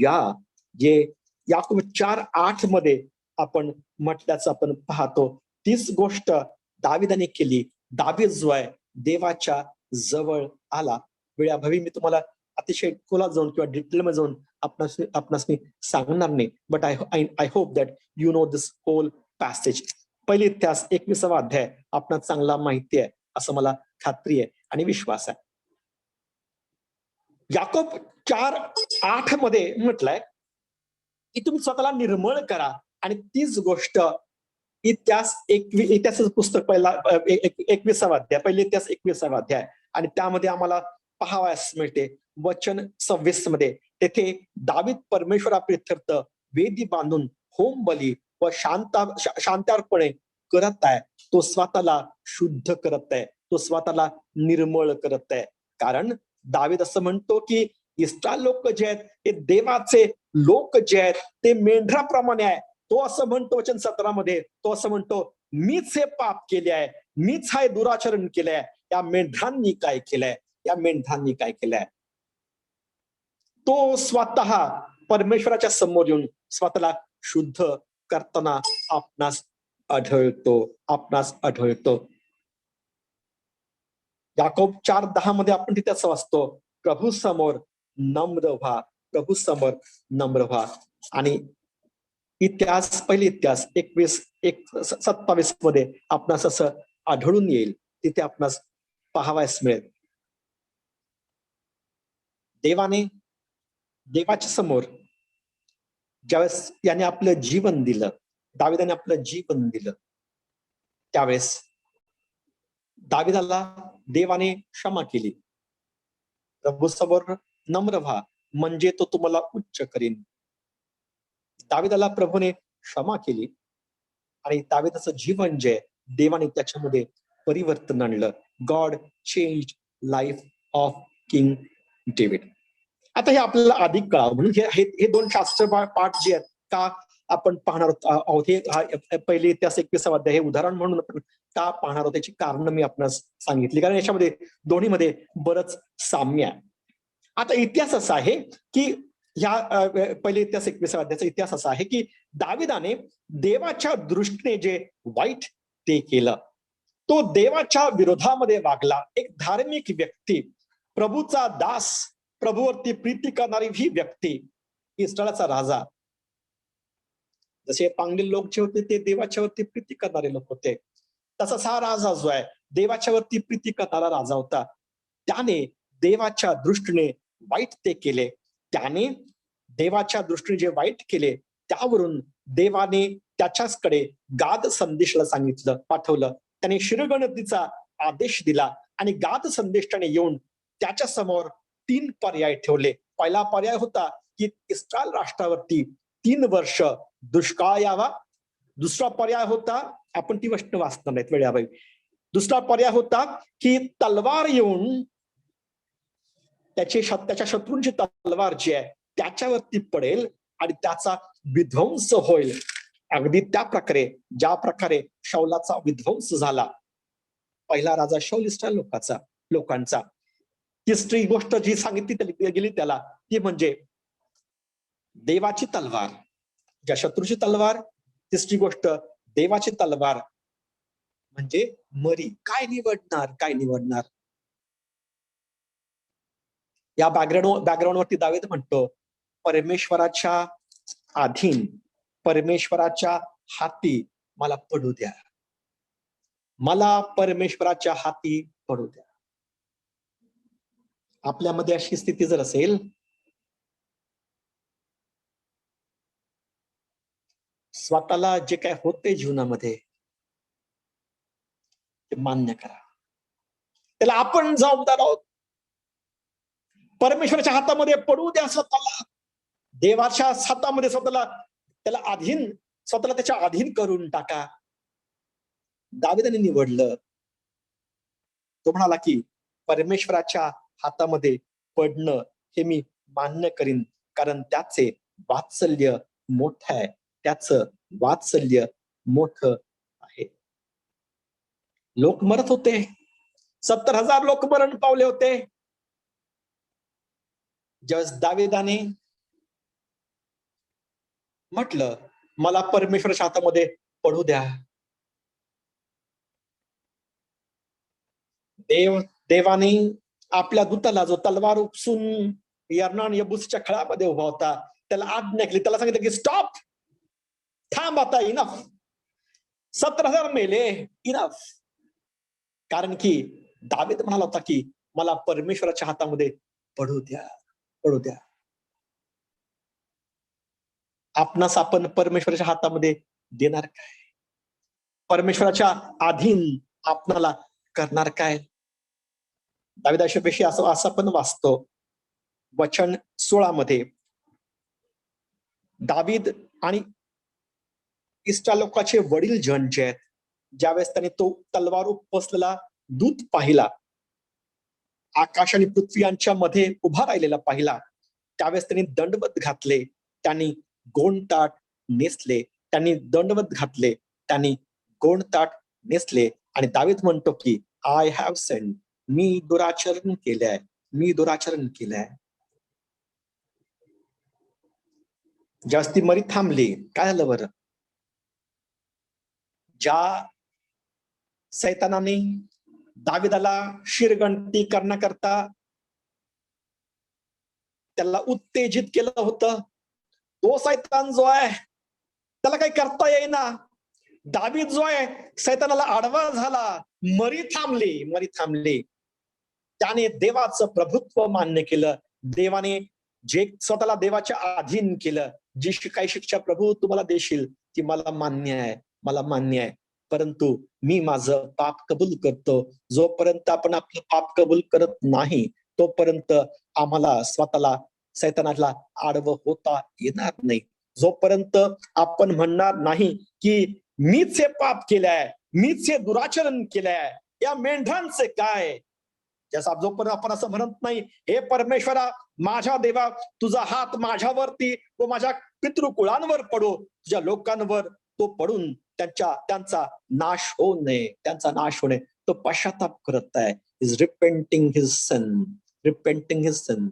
S1: या, जे याकोब 4:8 मध्ये आपण म्हटल्याचं आपण पाहतो. तीच गोष्ट दाविदाने केली. दावीद जो आहे देवाच्या जवळ आला. वेळाभावी मी तुम्हाला अतिशय खोलात जाऊन किंवा डिटेलमध्ये जाऊन आपणास मी सांगणार नाही, but I hope that you know this whole passage. पहिली इतिहास 21वा अध्याय आपणास चांगला माहिती आहे असं मला खात्री आहे आणि विश्वास आहे. याकोब 4:8 मध्ये म्हटलंय की तुम्ही स्वतःला निर्मळ करा आणि तीच गोष्ट इतिहासाचं पुस्तक पहिला 21वा अध्याय, पहिले इतिहास 21वा अध्याय आणि त्यामध्ये आम्हाला पाहावयास मिळते वचन 26 मध्ये तेथे दावीद परमेश्वराप्रित्यर्थ वेदी बांधून होम बली व शांतार्पणे करत आहे. तो स्वतःला शुद्ध करत आहे, तो स्वतःला निर्मळ करत आहे. कारण दावीद असं म्हणतो की इस्रायल लोक जे आहेत ते देवाचे लोक जे आहेत ते मेंढराप्रमाणे आहे. तो असं म्हणतो वचन 17 मध्ये, तो असं म्हणतो मीच हे पाप केले आहे, मीच हे दुराचरण केलंय. या मेंढरांनी काय केलंय? तो स्वतः परमेश्वराच्या समोर येऊन स्वतःला शुद्ध करताना आपणास आढळतो. याकोब 4:10 मध्ये आपण तिथे असं वाचतो प्रभू समोर नम्र व्हा. आणि पहिली इतिहास 21:27 मध्ये आपणास असं आढळून येईल. तिथे आपणास पाहावयास मिळेल देवाच्या समोर ज्यावेळेस याने आपलं जीवन दिलं, दाविदाने आपलं जीवन दिलं, त्यावेळेस दाविदाला देवाने क्षमा केली. प्रभू समोर नम्र व्हा म्हणजे तो तुम्हाला उच्च करीन. दाविदाला प्रभूने क्षमा केली आणि दाविदाचं जीवन जे देवाने त्याच्यामध्ये परिवर्तन आणलं. God change life of king David. आता हे आपल्याला अधिक कळावं म्हणून हे दोन शास्त्र पाठ जे आहेत का आपण पाहणार आहोत, हे पहिले इतिहास 21वा अध्याय हे उदाहरण म्हणून आपण का पाहणार आहोत त्याची कारण मी आपणास सांगितली, कारण याच्यामध्ये दोन्हीमध्ये बरंच साम्य आहे. आता इतिहास असा आहे की पहिले इतिहास 21 अध्यायाचा इतिहास असा आहे की दाविदाने देवाच्या दृष्टीने जे वाईट ते केलं, तो देवाच्या विरोधामध्ये वागला. एक धार्मिक व्यक्ती, प्रभूचा दास, प्रभूवरती प्रीती करणारी ही व्यक्ती, इस्रायलचा राजा. जसे पांगले लोक जे होते ते देवाच्या वरती प्रीती करणारे लोक होते, तसाच हा राजा जो आहे देवाच्या वरती प्रीती करणारा राजा होता. त्याने देवाच्या दृष्टीने वाईट ते केले. त्याने देवाच्या दृष्टीने जे वाईट केले त्यावरून देवाने त्याच्याचकडे गाद संदेशाला सांगितलं, पाठवलं. त्याने शिरगणतीचा आदेश दिला आणि गाद संदेशाने येऊन त्याच्या समोर 3 पर्याय ठेवले. पहिला पर्याय होता की इस्रायल राष्ट्रावरती 3 वर्ष दुष्काळ यावा. दुसरा पर्याय होता, आपण ती वचनं वाचणार नाहीत वेळाबाई. दुसरा पर्याय होता की तलवार येऊन त्याच्या शत्रूंची तलवार जी आहे त्याच्यावरती पडेल आणि त्याचा विध्वंस होईल. अगदी त्या प्रकारे ज्या प्रकारे शौलाचा विध्वंस झाला, पहिला राजा शौल इस्रायल लोकांचा. तिसरी गोष्ट जी सांगितली गेली त्याला ती म्हणजे देवाची तलवार, ज्या शत्रूची तलवार. तिसरी गोष्ट देवाची तलवार म्हणजे मरी. काय निवडणार? या बॅकग्राऊंड वरती दावीद म्हणतो, परमेश्वराच्या अधीन, परमेश्वराच्या हाती मला पडू द्या, मला परमेश्वराच्या हाती पडू द्या. आपल्यामध्ये अशी स्थिती जर असेल, स्वतःला जे काय होते जीवनामध्ये ते मान्य करा. त्याला आपण जबाबदार आहोत. परमेश्वराच्या हातामध्ये पडू द्या स्वतःला, देवाच्या हातामध्ये स्वतःला त्याच्या अधीन करून टाका. दाविदाने निवडलं. तो म्हणाला की परमेश्वराच्या हातामध्ये पडणं हे मी मान्य करीन, कारण त्याचे वात्सल्य मोठं आहे, त्याचं वात्सल्य मोठं आहे. लोक मरत होते, 70,000 लोक मरण पावले होते. ज्यावेळेस दाविदाने म्हटलं, मला परमेश्वराच्या हातामध्ये पडू द्या, देवाने आपल्या दूताला, जो तलवार उपसून यर्नान यबूसच्या खळामध्ये उभा होता, त्याला आज्ञा केली. त्याला सांगितलं की स्टॉप, थांब आता, इनफ. 70,000 मेले, इनफ. कारण की दावीद म्हणाला होता की मला परमेश्वराच्या हातामध्ये पडू द्या. आपणास आपण परमेश्वराच्या हातामध्ये देणार काय? परमेश्वराच्या अधीन आपणाला करणार काय? दाविदाविषयी असं पण वाचतो वचन 16 मध्ये. दावीद आणि इस्रायल लोकांचे वडील जन जे आहेत, ज्यावेळेस त्यांनी तो तलवार उपसलेला दूत पाहिला, आकाश आणि पृथ्वी यांच्या मध्ये उभा राहिलेला पाहिला, त्यावेळेस त्यांनी दंडवत घातले, त्यांनी गोंडताट नेसले. त्यांनी गोंडताट नेसले. आणि दावीद म्हणतो की आय हॅव सेंड, मी दुराचरण केलंय. जास्ती मरी थांबली. काय झालं बरं? ज्या सैतानाने दाविदाला शिरगणती करण्याकरता त्याला उत्तेजित केलं होतं, तो सैतान जो आहे त्याला काही करता येईना. दावीद जो आहे सैतानाला आडवा झाला, मरी थांबली. त्याने देवाचं प्रभुत्व मान्य केलं. देवाने जे स्वतःला देवाच्या अधीन केलं. जी काही शिक्षा प्रभू तुम्हाला देशील ती मला मान्य आहे, परंतु मी माझं पाप कबूल करतो. जोपर्यंत आपण आपलं पाप कबूल करत नाही तोपर्यंत आम्हाला स्वतःला सैतानाला आडवं होता येणार नाही. जोपर्यंत आपण म्हणणार नाही की मीच हे पाप केलंय, मीच हे दुराचरण केलंय, या मेंढरांचे काय, जोपर्यंत आपण असं म्हणत नाही, हे परमेश्वरा, माझ्या देवा, तुझा हात माझ्यावरती व माझ्या पितृकुळांवर पडो, तुझ्या लोकांवर तो पडून त्यांचा नाश होऊ नये, तो पश्चाताप करत आहे. Is repenting his son.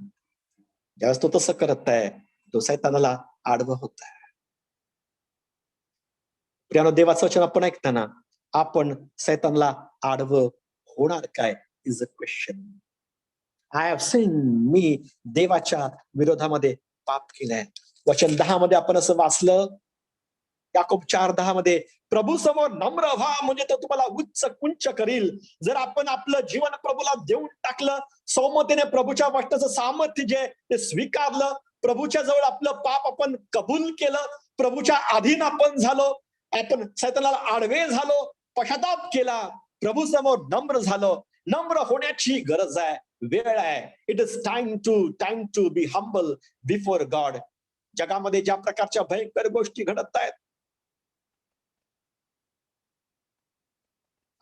S1: ज्यावेळेस तो तसं करत आहे तो सैतानाला आडवं होता. प्रियानो, देवाचं वचन आपण ऐकताना आपण सैतानला आडवं होणार काय is a question. I have seen, मी देवाच्या विरोधामध्ये पाप केलंय. वचन 10 मध्ये आपण असं वाचलं, याकोब 4:10 मध्ये, प्रभू समोर नम्र व्हा म्हणजे तो तुम्हाला उच्च कुंच करील. जर आपण आपलं जीवन प्रभूला देऊन टाकलं, सौमतेने प्रभूच्या वचनाचं सामर्थ्य जे ते स्वीकारलं, प्रभूच्या जवळ आपलं पाप आपण कबूल केलं, प्रभूच्या अधीन आपण झालो, आपण सैतानाला आडवे झालो, पश्चाताप केला, प्रभू समोर नम्र झालो. नम्र होण्याची गरज आहे, वेळ आहे. It is time to be humble before God. जगामध्ये ज्या प्रकारच्या भयंकर गोष्टी घडत आहेत,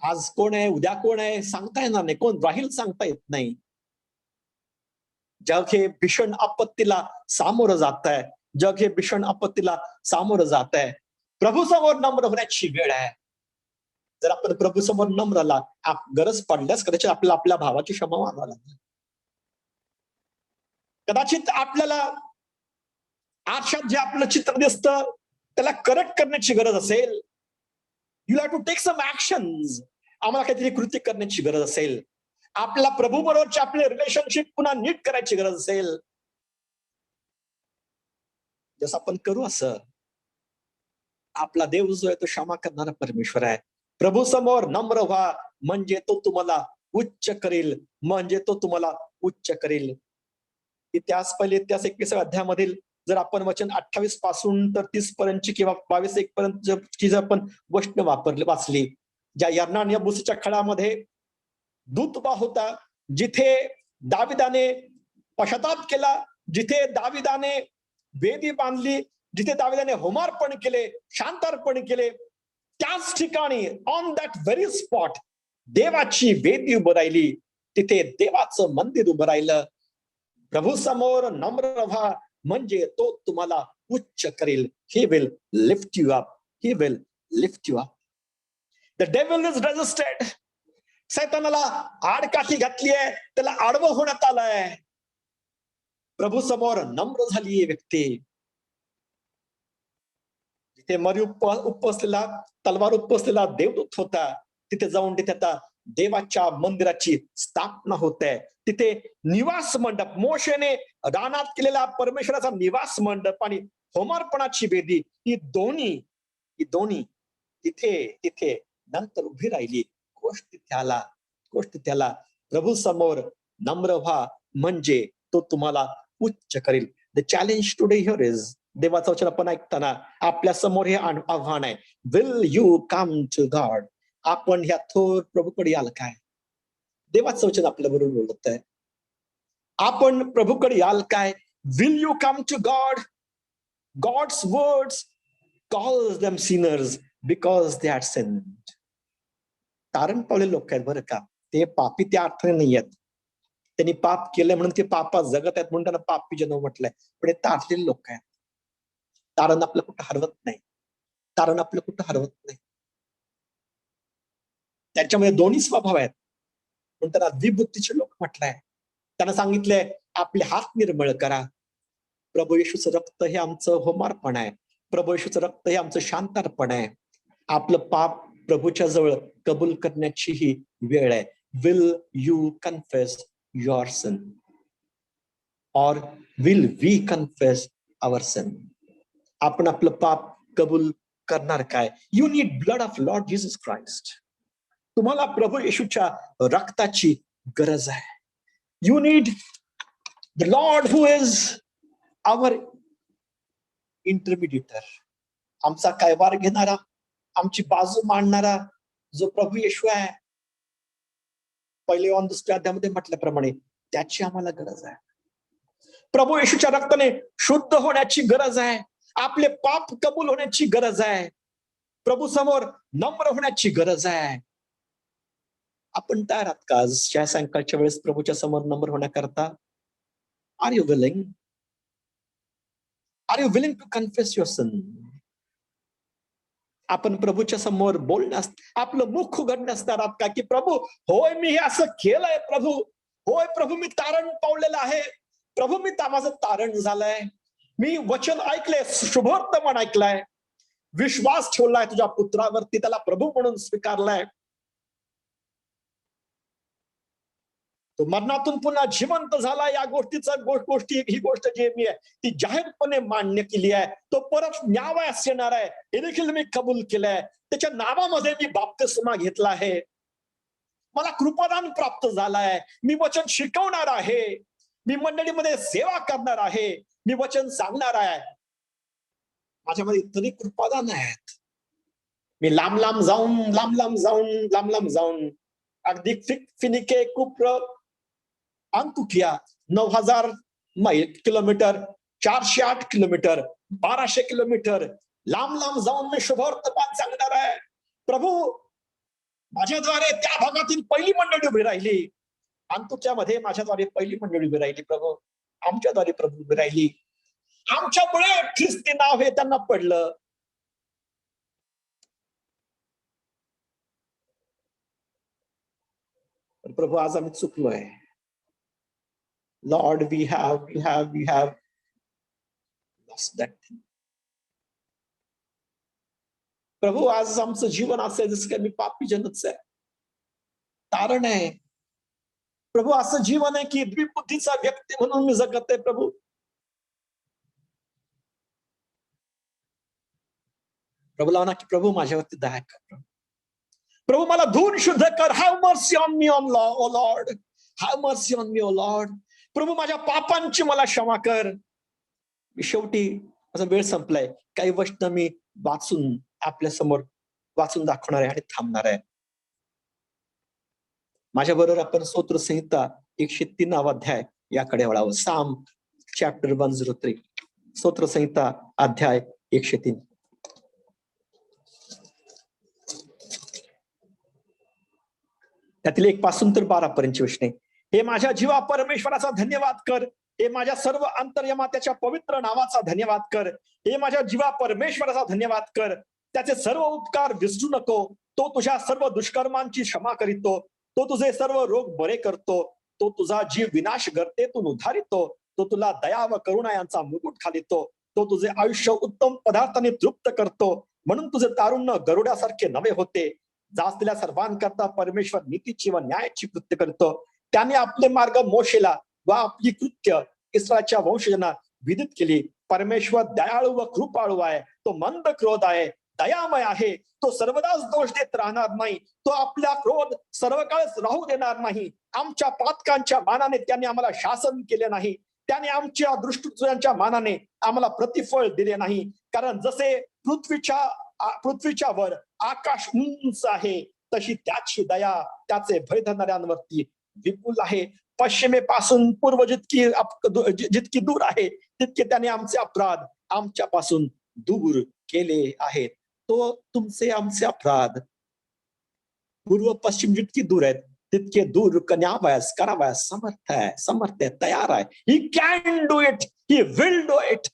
S1: आज कोण आहे उद्या कोण आहे सांगता येणार नाही, कोण राहील सांगता येत नाही. जग हे भीषण आपत्तीला सामोरं जात आहे, जग हे भीषण आपत्तीला सामोरं जात आहे. प्रभू समोर नम्र होण्याची वेळ आहे. जर आपण प्रभू समोर नम्र राहिला, गरज पडल्यास कदाचित आपल्याला आपल्या भावाची क्षमा मागावी लागेल. कदाचित आपल्याला आरशात जे आपलं चित्र दिसतं त्याला करेक्ट करण्याची गरज असेल. You have to take some actions. आम्हाला काहीतरी कृती करण्याची गरज असेल. आपल्याला प्रभू बरोबरचे आपले रिलेशनशिप पुन्हा नीट करायची गरज असेल. जसं आपण करू असं आपला देव जो आहे तो क्षमा करणारा परमेश्वर आहे. प्रभू समोर नम्र व्हा म्हणजे तो तुम्हाला उच्च करेल, म्हणजे तो तुम्हाला उच्च करेल. इतिहास 21व्या अध्यायामधील जर आपण वचन 28 पासून तर 30 पर्यंतची किंवा 22-1 पर्यंतची जर आपण वचन वाचली, ज्या यर्नान यबूसच्या खळामध्ये दूत उभा होता, जिथे दाविदाने पश्चाताप केला, जिथे दाविदाने वेदी बांधली, जिथे दाविदाने होमार्पण केले, शांतार्पण केले, त्याच ठिकाणी ऑन दॅट व्हेरी स्पॉट देवाची वेदी उभं राहिली, तिथे देवाचं मंदिर उभं राहिलं. प्रभू समोर नम्र व्हा म्हणजे तो तुम्हाला उच्च करेल. He will lift you up. He will lift you up. The devil is resisted. सैतानाला आडकाठी घातली आहे, त्याला आडवं होण्यात आलंय. प्रभू समोर नम्र झाली ही व्यक्ती. जिथे मरी उपसलेला, तलवार उपसलेला देवदूत होता, तिथे जाऊन तिथे आता देवाच्या मंदिराची स्थापना होत आहे. तिथे निवास मंडप, मोशेने रानात केलेला परमेश्वराचा निवास मंडप आणि होमार्पणाची वेदी, ही दोन्ही तिथे नंतर उभी राहिली. गोष्ट त्याला प्रभू समोर नम्र व्हा म्हणजे तो तुम्हाला उच्च करेल. The challenge today here is, देवाचं वचन आपण ऐकताना आपल्या समोर हे आव्हान आहे, will you come to God. आपण ह्या थोर प्रभूकडे याल काय? देवाचं वचन आपल्या बरोबर बोलत आहे. आपण प्रभूकडे याल काय? Will you come to God? God's words calls them sinners because they had sinned. तारण पावलेले लोक आहेत बरं का, ते पापी त्या अर्थाने नाही आहेत. त्यांनी पाप केलंय म्हणून ते पापात जगत आहेत म्हणून त्यांना पापी जन्म म्हटलंय. पण हे तारलेले लोक आहेत. तारण आपलं कुठं हरवत नाही. त्याच्यामध्ये दोन्ही स्वभाव आहेत म्हणून त्यांना द्विबुद्धीचे लोक म्हटलंय. त्यांना सांगितलंय आपले हात निर्मळ करा. प्रभू येशूचं रक्त हे आमचं होमार्पण आहे. प्रभू येशूचं रक्त हे आमचं शांतार्पण आहे. आपलं पाप प्रभूच्या जवळ कबूल करण्याची ही वेळ आहे. Will you confess your sin और will we confess our sin? आपण आपलं पाप कबूल करणार काय? You need blood of Lord Jesus Christ. तुम्हाला प्रभू येशूच्या रक्ताची गरज आहे. You need the Lord who is our intermediator. आमचा कैवार घेणारा, आमची बाजू मांडणारा जो प्रभू येशू आहे, पहिले ऑन दुसऱ्या अध्यायामध्ये म्हटल्याप्रमाणे त्याची आम्हाला गरज आहे. प्रभू येशूच्या रक्ताने शुद्ध होण्याची गरज आहे. आपले पाप कबूल होण्याची गरज आहे. प्रभू समोर नम्र होण्याची गरज आहे. आपण तयार आहात का या सायंकाळच्या वेळेस प्रभूच्या समोर नम्र होण्याकरता? Are you willing? Are you willing to confess your sin? आपण प्रभूच्या समोर बोलण्यास, आपलं मुख उघडण्यास तयार आहात का की प्रभू होय मी हे असं केलंय, प्रभू होय प्रभू मी तारण पावलेलं आहे, प्रभू मी माझं तारण झालंय, मी वचन ऐकलंय, शुभवर्तमान ऐकलाय, विश्वास ठेवलाय तुझ्या पुत्रावरती, त्याला प्रभू म्हणून स्वीकारलाय. तो मरणातून पुन्हा जिवंत झाला. या गोष्टीचा ही गोष्ट जी मी आहे ती जाहीरपणे मान्य केली आहे. तो परत न्यावयास येणार आहे हे देखील मी कबूल केलंय. त्याच्या नावामध्ये मी बाप्तिस्मा घेतला आहे. मला कृपादान प्राप्त झालाय. मी वचन शिकवणार आहे. मी मंडळीमध्ये सेवा करणार आहे. मी वचन सांगणार आहे. माझ्यामध्ये इतरी कृपादान आहेत. मी लांब लांब जाऊन अगदी फिनिके, कुप्र, अंतुकिया 9,000 किलोमीटर, 408 किलोमीटर, 1200 किलोमीटर लांब जाऊन मी शुभवर्तमान सांगणार आहे. प्रभू माझ्याद्वारे त्या भागातील पहिली मंडळी उभी राहिली. अंतुक्यामध्ये माझ्याद्वारे पहिली मंडळी उभी राहिली. प्रभू आमच्याद्वारे प्रभू उभी राहिली. आमच्यामुळे ख्रिस्ती नाव हे त्यांना पडलं. प्रभू आज आम्ही चुकलोय. Lord, we have lost that thing. प्रभू आज आमचं जीवन असं आहे जसं काही मी पापी जनच आहे. कारण आहे प्रभू असं जीवन आहे की द्विबुद्धीचा व्यक्ती म्हणून मी जगत आहे. प्रभू प्रभूला म्हणा की प्रभू माझ्यावरती दया कर. प्रभू मला धुवून शुद्ध कर. Have mercy on me O Lord. Have mercy on me O Lord. प्रभू माझ्या पापांची मला क्षमा कर. शेवटी माझा वेळ संपलाय. काही वचन मी वाचून आपल्या समोर वाचून दाखवणार आहे आणि थांबणार आहे. माझ्या बरोबर आपण स्तोत्र संहिता 103 अध्याय याकडे वळावं. साम चॅप्टर 103, स्तोत्र संहिता अध्याय 103. त्यातील 1 पासून तर 12 पर्यंतची वचने. हे माझ्या जीवा परमेश्वराचा धन्यवाद कर. हे माझ्या सर्व अंतर्यमा त्याच्या पवित्र नावाचा धन्यवाद कर. हे माझ्या जीवा परमेश्वराचा धन्यवाद कर. त्याचे सर्व उपकार विसरू नको. तो तुझ्या सर्व दुष्कर्मांची क्षमा करीतो. तो तुझे सर्व रोग बरे करतो. तो तुझा जीव विनाश गर्तेतून उद्धारितो. तो तुला दया व करुणा यांचा मुकुट घालितो. तो तुझे आयुष्य उत्तम पदार्थाने तृप्त करतो. म्हणून तुझे तारुण्य गरुडासारखे नवे होते. जाचलेल्या सर्वांकरता परमेश्वर नीतीची व न्यायाची कृत्य करतो. त्याने आपले मार्ग मोशेला व आपली कृत्य इस्रायलच्या वंशजना विदित केली. परमेश्वर दयाळू व कृपाळू आहे. तो मंद क्रोध आहे, दयामय आहे. तो सर्वदाच दोष देत राहणार नाही. तो आपला क्रोध सर्व काळच राहू देणार नाही. आमच्या पातकांच्या मानाने त्याने आम्हाला शासन केले नाही. त्याने आमच्या दृष्टीच्या मानाने आम्हाला प्रतिफळ दिले नाही. कारण जसे पृथ्वीच्या वर आकाश उंच आहे तशी त्याची दया त्याचे भय धरणाऱ्यांवरती विपुल आहे. पश्चिमेपासून पूर्व जितकी दूर आहे तितके त्याने आमचे अपराध आमच्यापासून दूर केले आहेत. तो तुमचे आमचे अपराध पूर्व पश्चिम जितकी दूर आहेत तितके दूर न्यावयास करावयास समर्थ आहे, तयार आहे. He can do it, he will do it.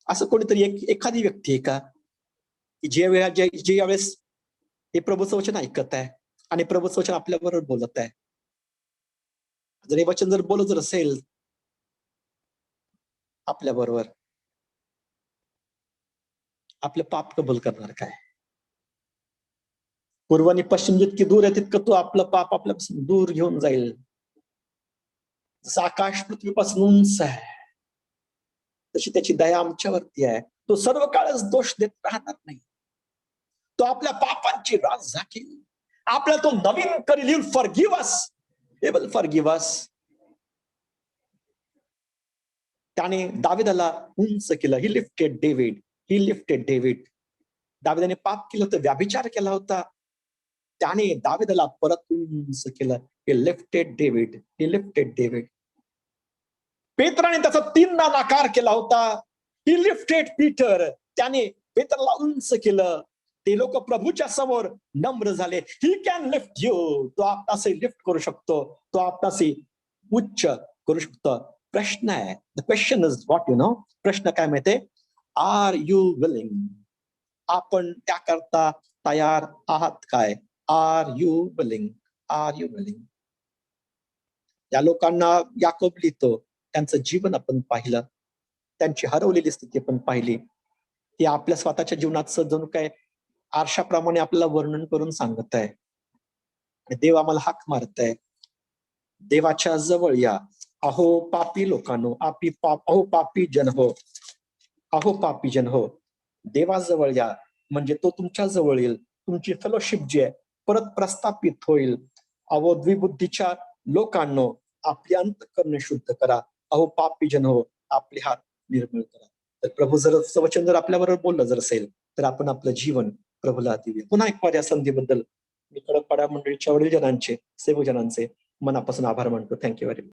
S1: असं कोणीतरी एखादी व्यक्ती आहे का जे यावेळेस हे प्रभूचं वचन ऐकत आहे आणि प्रभूचं वचन आपल्या बरोबर बोलत आहे. जर हे वचन जर बोलत जर असेल आपल्या बरोबर, आपलं पाप कबूल करणार काय? पूर्व आणि पश्चिम जितकी दूर आहे तितकं तो आपलं पाप आपल्यापासून दूर घेऊन जाईल. जसं आकाश पृथ्वीपासून उंच आहे तशी त्याची दया आमच्यावरती आहे. तो सर्व काळच दोष देत राहणार नाही. तो आपल्या पापांची रास झाकेल. आपल्याला तो नवीन करील. He will forgive us. He will forgive us. त्याने दाविदाला उंच केलं. He lifted David. He lifted David. दाविदाने पाप केलं होतं, व्याभिचार केला होता. त्याने दाविदाला परत उंच केलं. He lifted David. He lifted David. पेत्राने त्याचा 3दा नाकार केला होता. He lifted Peter. त्याने पेत्राला उंच केलं. ते लोक प्रभूच्या समोर नम्र झाले. He can lift you. तो आपणासे लिफ्ट करू शकतो. तो आपणासे उच्च करू शकतो. प्रश्न आहे, the question is what you know. प्रश्न काय माहितीये? Are you willing? आपण त्याकरता तयार आहात काय? Are you willing? Are you willing? या लोकांना याकोब लिहितो त्यांचं जीवन आपण पाहिलं, त्यांची हरवलेली स्थिती आपण पाहिली. ती आपल्या स्वतःच्या जीवनाचं जणू काय आरशाप्रमाणे आपल्याला वर्णन करून सांगत आहे. आणि देव आम्हाला हाक मारताय, देवाच्या जवळ या. अहो पापी लोकांनो, अहो पापी जन हो, अहो पापी जन हो. देवाजवळ या, म्हणजे तो तुमच्या जवळ येईल. तुमची फेलोशिप जी आहे परत प्रस्थापित होईल. अहो द्विबुद्धीच्या लोकांनो, आपली अंतःकरणे शुद्ध करा. अहो पापी जन हो, आपले हात निर्मळ करा. तर प्रभू जर वचन जर आपल्याबरोबर बोललं जर असेल, तर आपण आपलं जीवन प्रभूला देऊया. पुन्हा एक वार या संधीबद्दल मी कडकपाडा मंडळीच्या वडील जनांचे, सेवजनांचे मनापासून आभार मानतो. Thank you very much.